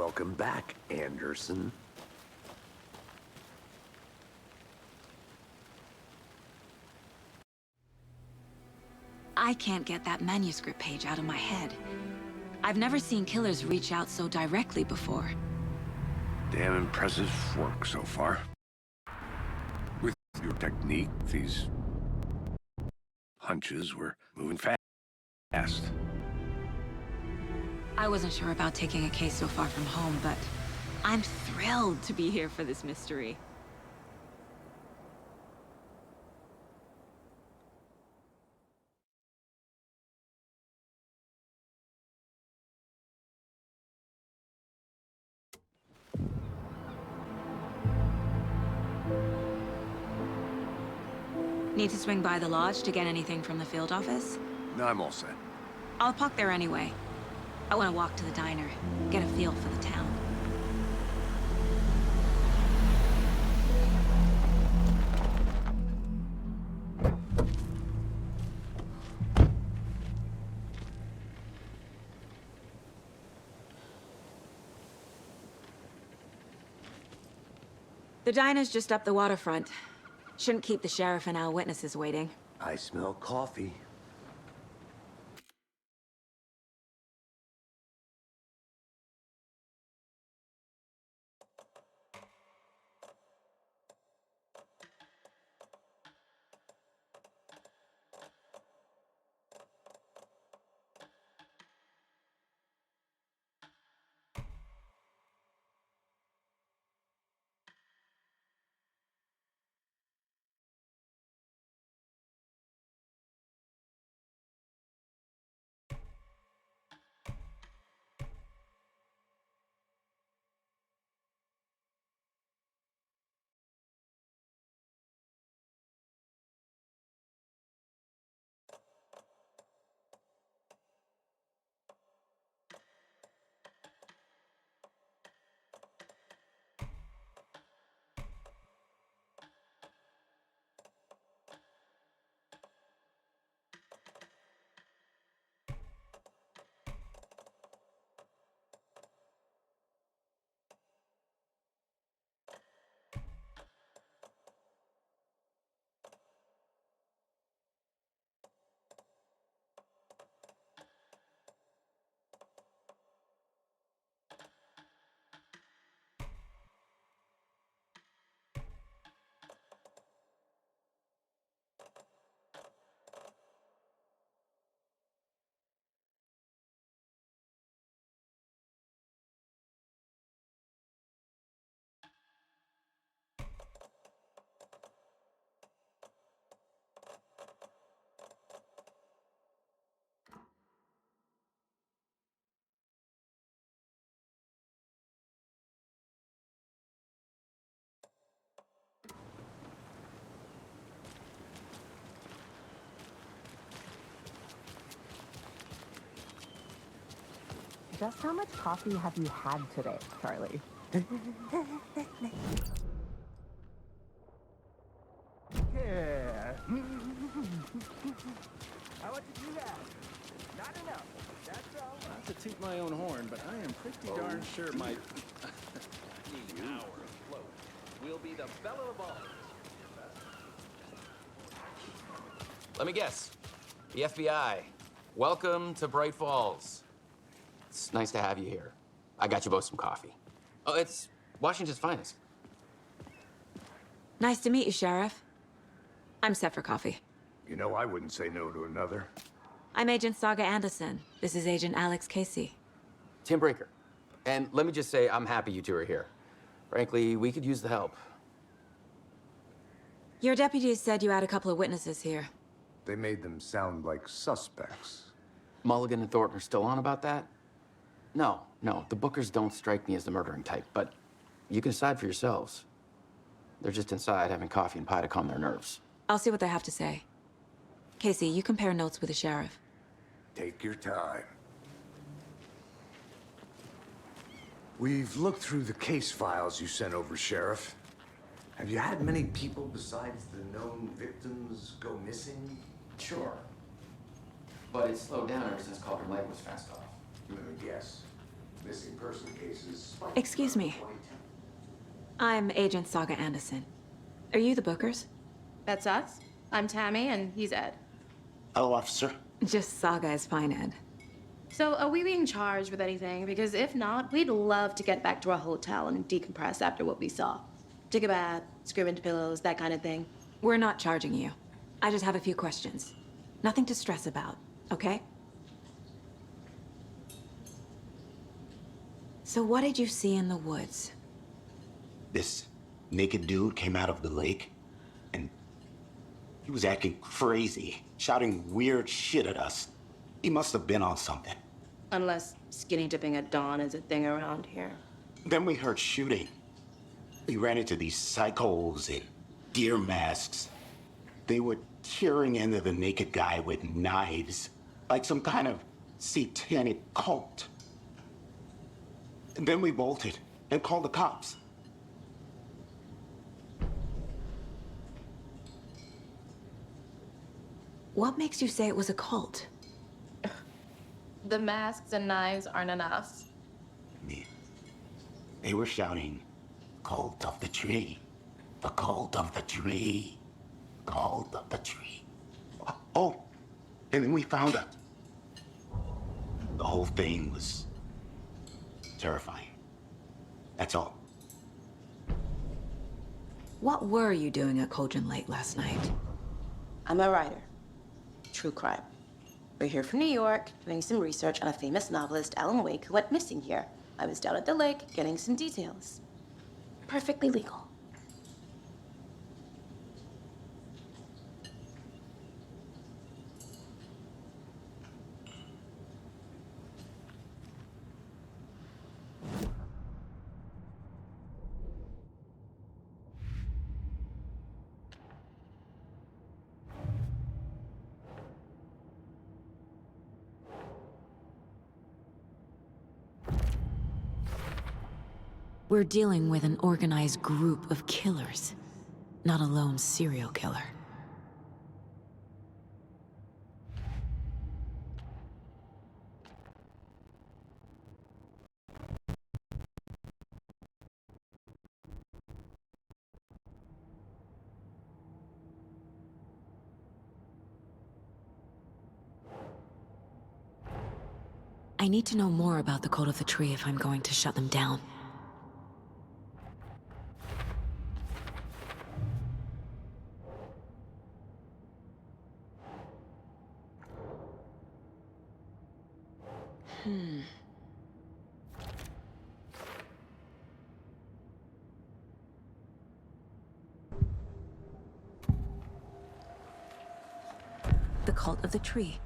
Welcome back, Anderson. I can't get that manuscript page out of my head. I've never seen killers reach out so directly before. Damn impressive work so far. With your technique, these hunches were moving fast. I wasn't sure about taking a case so far from home, but I'm thrilled to be here for this mystery. Need to swing by the lodge to get anything from the field office? No, I'm all set. I'll park there anyway. I want to walk to the diner, get a feel for the town. The diner's just up the waterfront. Shouldn't keep the sheriff and our witnesses waiting. I smell coffee. Just how much coffee have you had today, Charlie? Yeah. How much did you have? Not enough. That's all. Not to toot my own horn, but I am pretty darn sure my... need an hour afloat. We'll be the belle of the ball. Let me guess. The FBI. Welcome to Bright Falls. It's nice to have you here. I got you both some coffee. Oh, it's Washington's finest. Nice to meet you, Sheriff. I'm set for coffee. You know, I wouldn't say no to another. I'm Agent Saga Anderson. This is Agent Alex Casey. Tim Brinker. And let me just say, I'm happy you two are here. Frankly, we could use the help. Your deputies said you had a couple of witnesses here. They made them sound like suspects. Mulligan and Thornton are still on about that? No, the Bookers don't strike me as the murdering type, but you can decide for yourselves. They're just inside having coffee and pie to calm their nerves. I'll see what they have to say. Casey, you compare notes with the sheriff. Take your time. We've looked through the case files you sent over, Sheriff. Have you had many people besides the known victims go missing? Sure. But it's slowed down ever since Calder Lake was fenced off. Let me guess. missing person cases. Excuse me. I'm Agent Saga Anderson. Are you the Bookers? That's us. I'm Tammy, and he's Ed. Hello, officer. Just Saga is fine, Ed. So, are we being charged with anything? Because if not, we'd love to get back to our hotel and decompress after what we saw. Take a bath, scream into pillows, that kind of thing. We're not charging you. I just have a few questions. Nothing to stress about, okay? So what did you see in the woods? This naked dude came out of the lake, and he was acting crazy, shouting weird shit at us. He must have been on something. Unless skinny dipping at dawn is a thing around here. Then we heard shooting. We ran into these psychos in deer masks. They were tearing into the naked guy with knives, like some kind of satanic cult. And then we bolted and called the cops. What makes you say it was a cult? The masks and knives aren't enough. They were shouting, "Cult of the tree, the cult of the tree, cult of the tree." Oh, and then we found her. The whole thing was terrifying. That's all. What were you doing at Cauldron Lake last night? I'm a writer. True crime. We're here from New York, doing some research on a famous novelist, Allan Wake, who went missing here. I was down at the lake, getting some details. Perfectly legal. We're dealing with an organized group of killers, not a lone serial killer. I need to know more about the Cult of the Tree if I'm going to shut them down. The Cult of the Tree.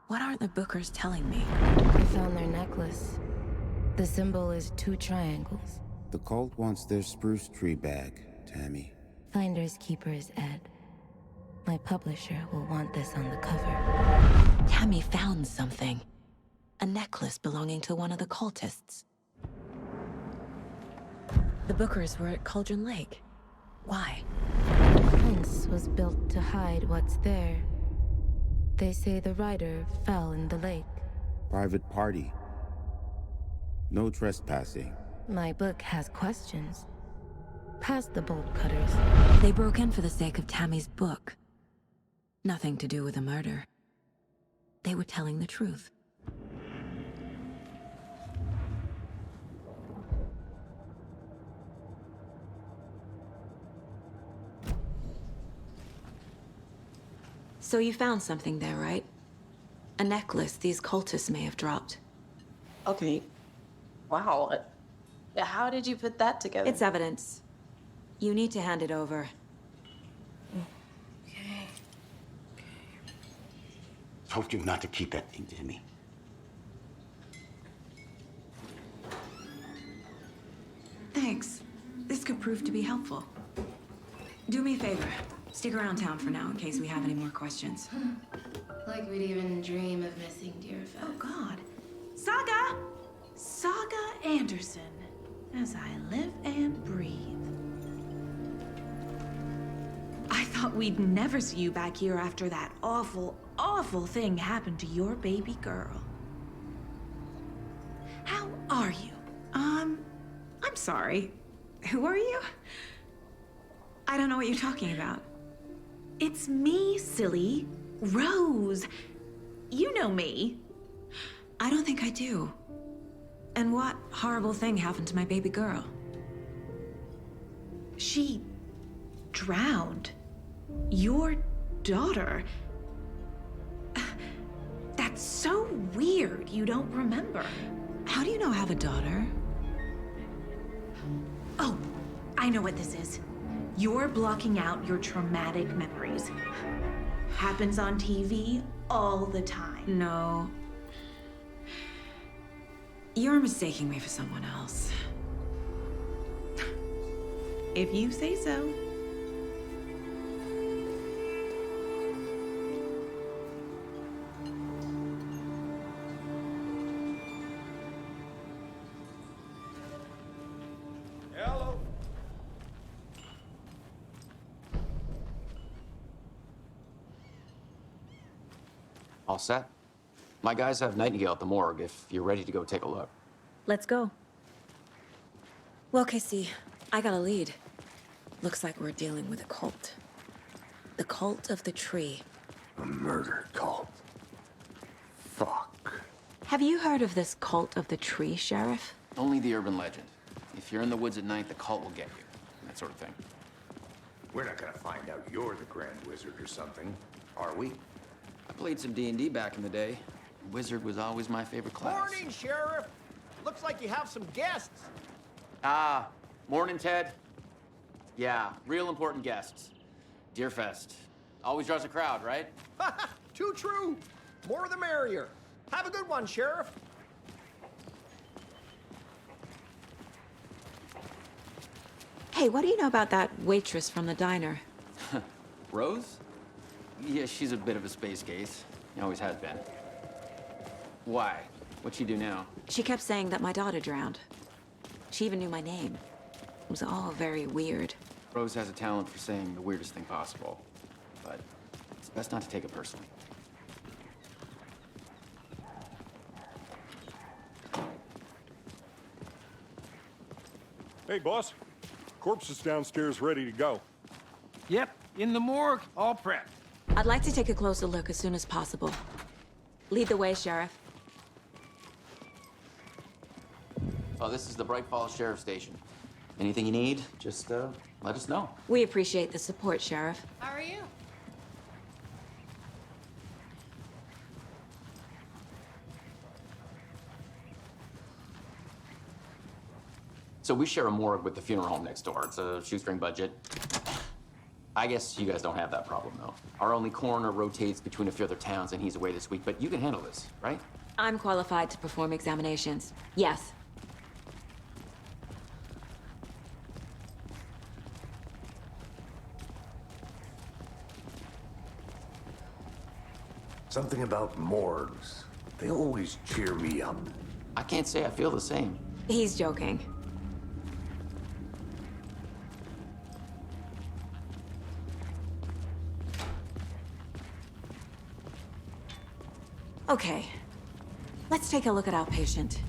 What aren't the Bookers telling me? I found their necklace. The symbol is 2 triangles. The cult wants their spruce tree back, Tammy. Finders keepers, Ed. My publisher will want this on the cover. Tammy found something. A necklace belonging to one of the cultists. The Bookers were at Cauldron Lake. Why? The fence was built to hide what's there. They say the rider fell in the lake. Private party. No trespassing. My book has questions. Past the bolt cutters. They broke in for the sake of Tammy's book. Nothing to do with the murder. They were telling the truth. So you found something there, right? A necklace these cultists may have dropped. Okay. Wow. How did you put that together? It's evidence. You need to hand it over. Okay. Told you not to keep that thing to me. Thanks. This could prove to be helpful. Do me a favor. Stick around town for now in case we have any more questions. Like we'd even dream of missing dear Fez. Oh, God. Saga! Saga Anderson. As I live and breathe. I thought we'd never see you back here after that awful, awful thing happened to your baby girl. How are you? I'm sorry. Who are you? I don't know what you're talking about. It's me, silly. Rose. You know me. I don't think I do. And what horrible thing happened to my baby girl? She drowned. Your daughter. That's so weird you don't remember. How do you know I have a daughter? Oh, I know what this is. You're blocking out your traumatic memories. Happens on TV all the time. No. You're mistaking me for someone else. If you say so. Hello. All set? My guys have Nightingale at the morgue if you're ready to go take a look. Let's go. Well, Casey, I got a lead. Looks like we're dealing with a cult. The cult of the tree. A murder cult. Fuck. Have you heard of this cult of the tree, Sheriff? Only the urban legend. If you're in the woods at night, the cult will get you. That sort of thing. We're not gonna find out you're the Grand Wizard or something, are we? I played some D&D back in the day. Wizard was always my favorite class. Morning, Sheriff. Looks like you have some guests. Ah, morning, Ted. Yeah, real important guests. Deerfest. Always draws a crowd, right? Too true. More the merrier. Have a good one, Sheriff. Hey, what do you know about that waitress from the diner? Rose? Yeah, she's a bit of a space case. Always has been. Why? What'd she do now? She kept saying that my daughter drowned. She even knew my name. It was all very weird. Rose has a talent for saying the weirdest thing possible. But it's best not to take it personally. Hey, boss. Corpse is downstairs ready to go. Yep, in the morgue, all prepped. I'd like to take a closer look as soon as possible. Lead the way, Sheriff. Oh, this is the Bright Falls Sheriff Station. Anything you need, just let us know. We appreciate the support, Sheriff. How are you? So we share a morgue with the funeral home next door. It's a shoestring budget. I guess you guys don't have that problem, though. Our only coroner rotates between a few other towns, and he's away this week, but you can handle this, right? I'm qualified to perform examinations. Yes. Something about morgues. They always cheer me up. I can't say I feel the same. He's joking. Okay, let's take a look at our patient.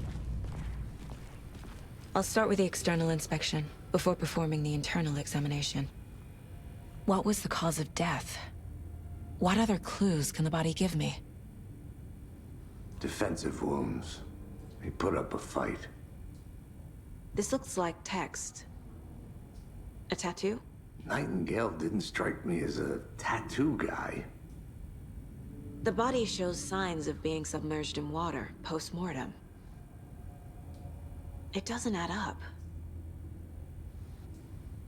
I'll start with the external inspection before performing the internal examination. What was the cause of death? What other clues can the body give me? Defensive wounds. He put up a fight. This looks like text. A tattoo? Nightingale didn't strike me as a tattoo guy. The body shows signs of being submerged in water post-mortem. It doesn't add up.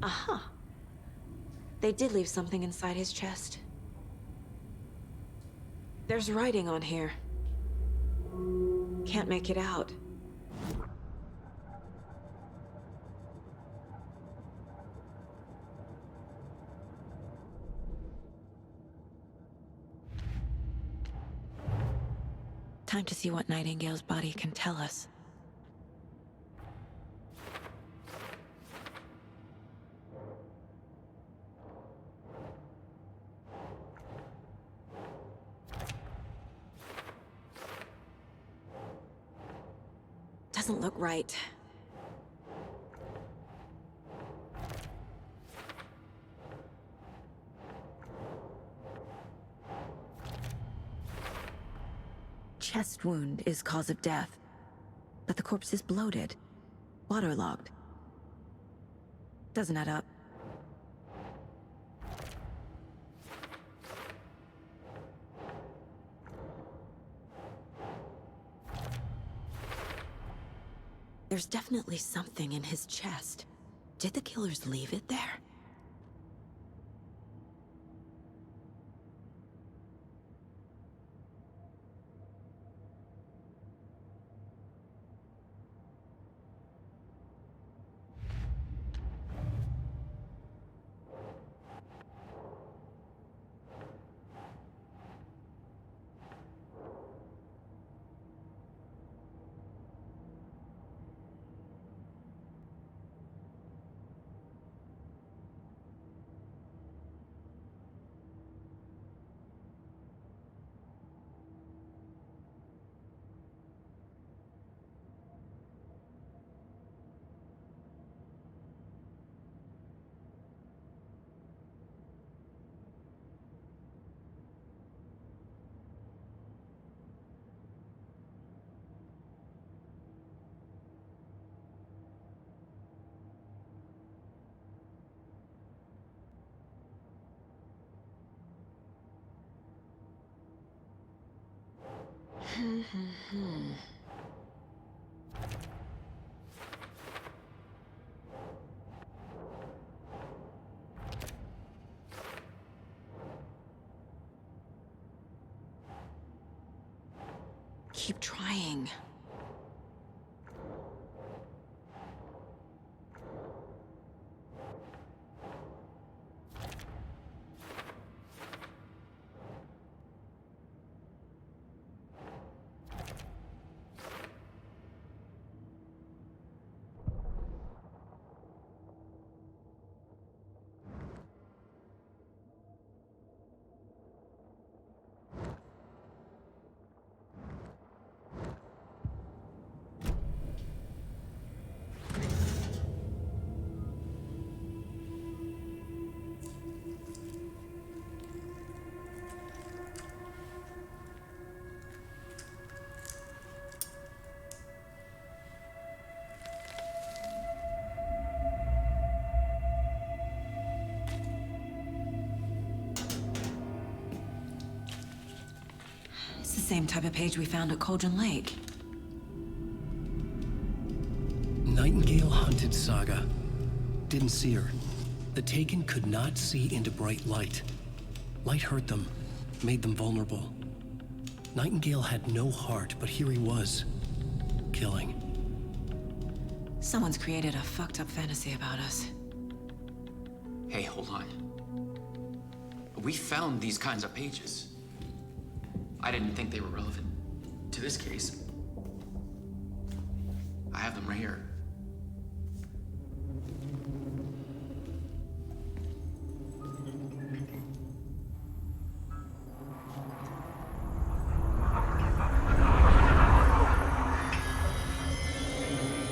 Aha. They did leave something inside his chest. There's writing on here. Can't make it out. Time to see what Nightingale's body can tell us. doesn't look right. Chest wound is cause of death, but the corpse is bloated, waterlogged. Doesn't add up. There's definitely something in his chest. Did the killers leave it there? Keep trying. It's the same type of page we found at Cauldron Lake. Nightingale hunted Saga. Didn't see her. The Taken could not see into bright light. Light hurt them, made them vulnerable. Nightingale had no heart, but here he was, killing. Someone's created a fucked up fantasy about us. Hey, hold on. We found these kinds of pages. I didn't think they were relevant to this case. I have them right here.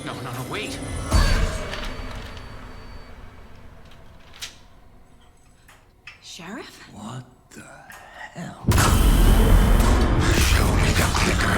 No, wait. Sheriff? What the hell? Show me the clicker.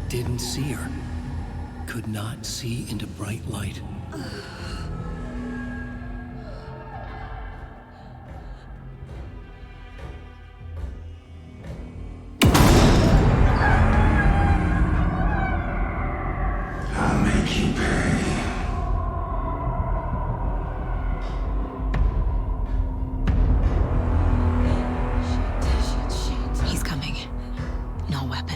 Didn't see her. Could not see into bright light. I'll make you pay. He's coming. No weapon.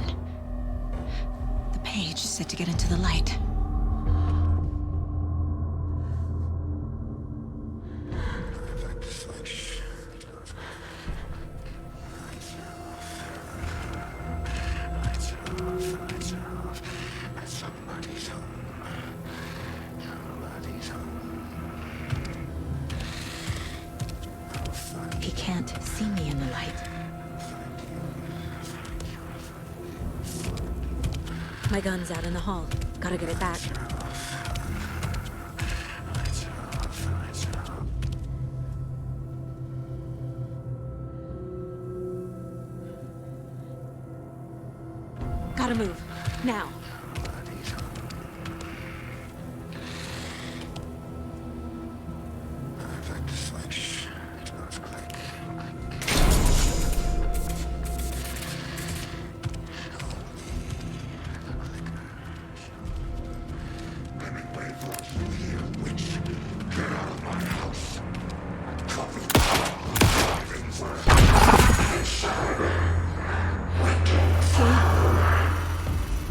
He can't see me in the light. My gun's out in the hall. Gotta get it back. Gotta move. Now.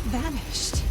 Vanished.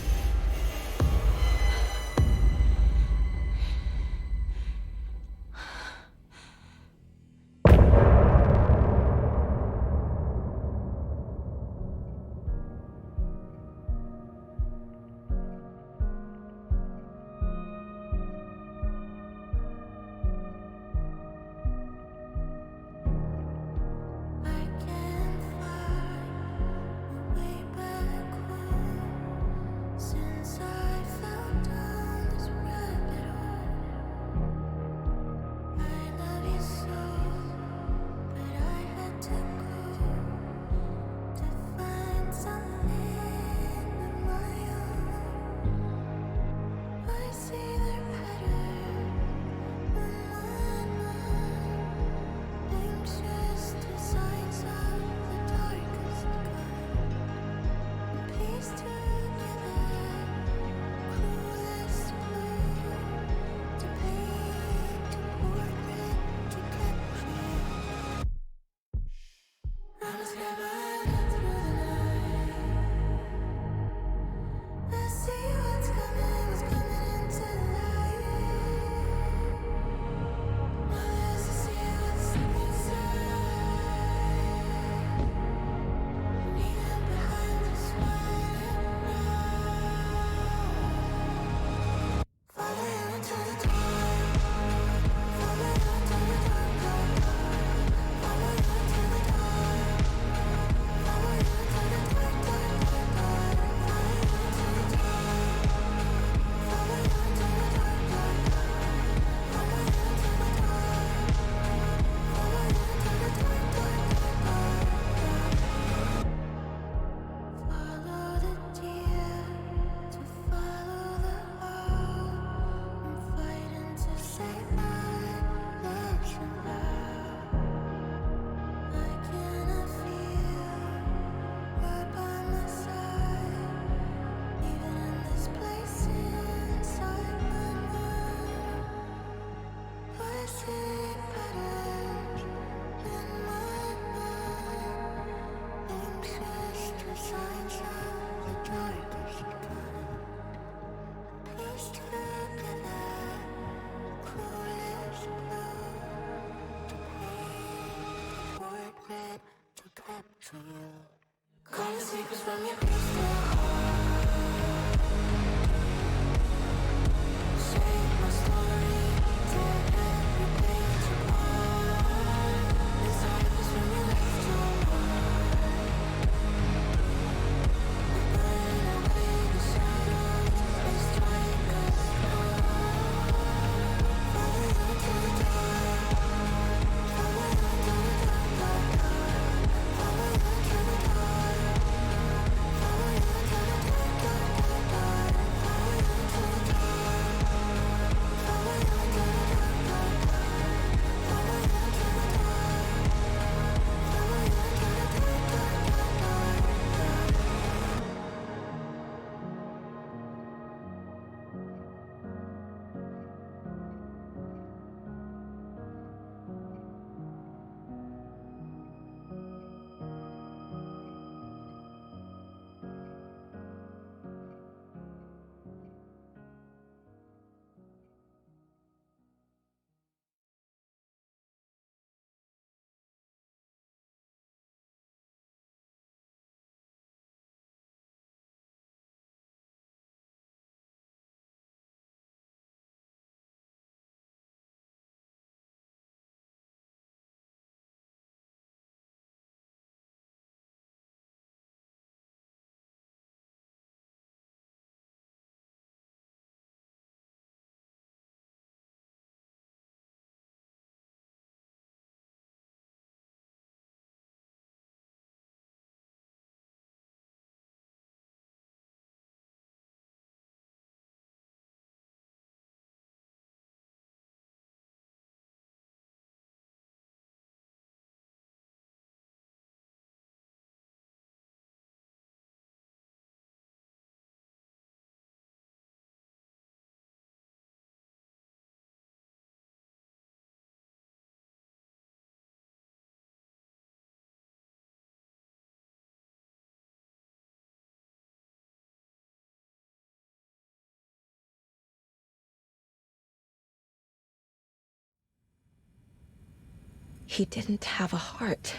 He didn't have a heart,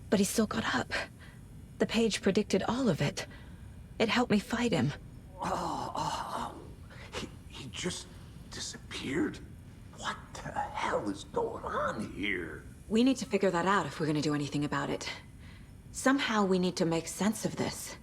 but he still got up. The page predicted all of it. It helped me fight him. He just disappeared? What the hell is going on here? We need to figure that out if we're gonna do anything about it. Somehow we need to make sense of this.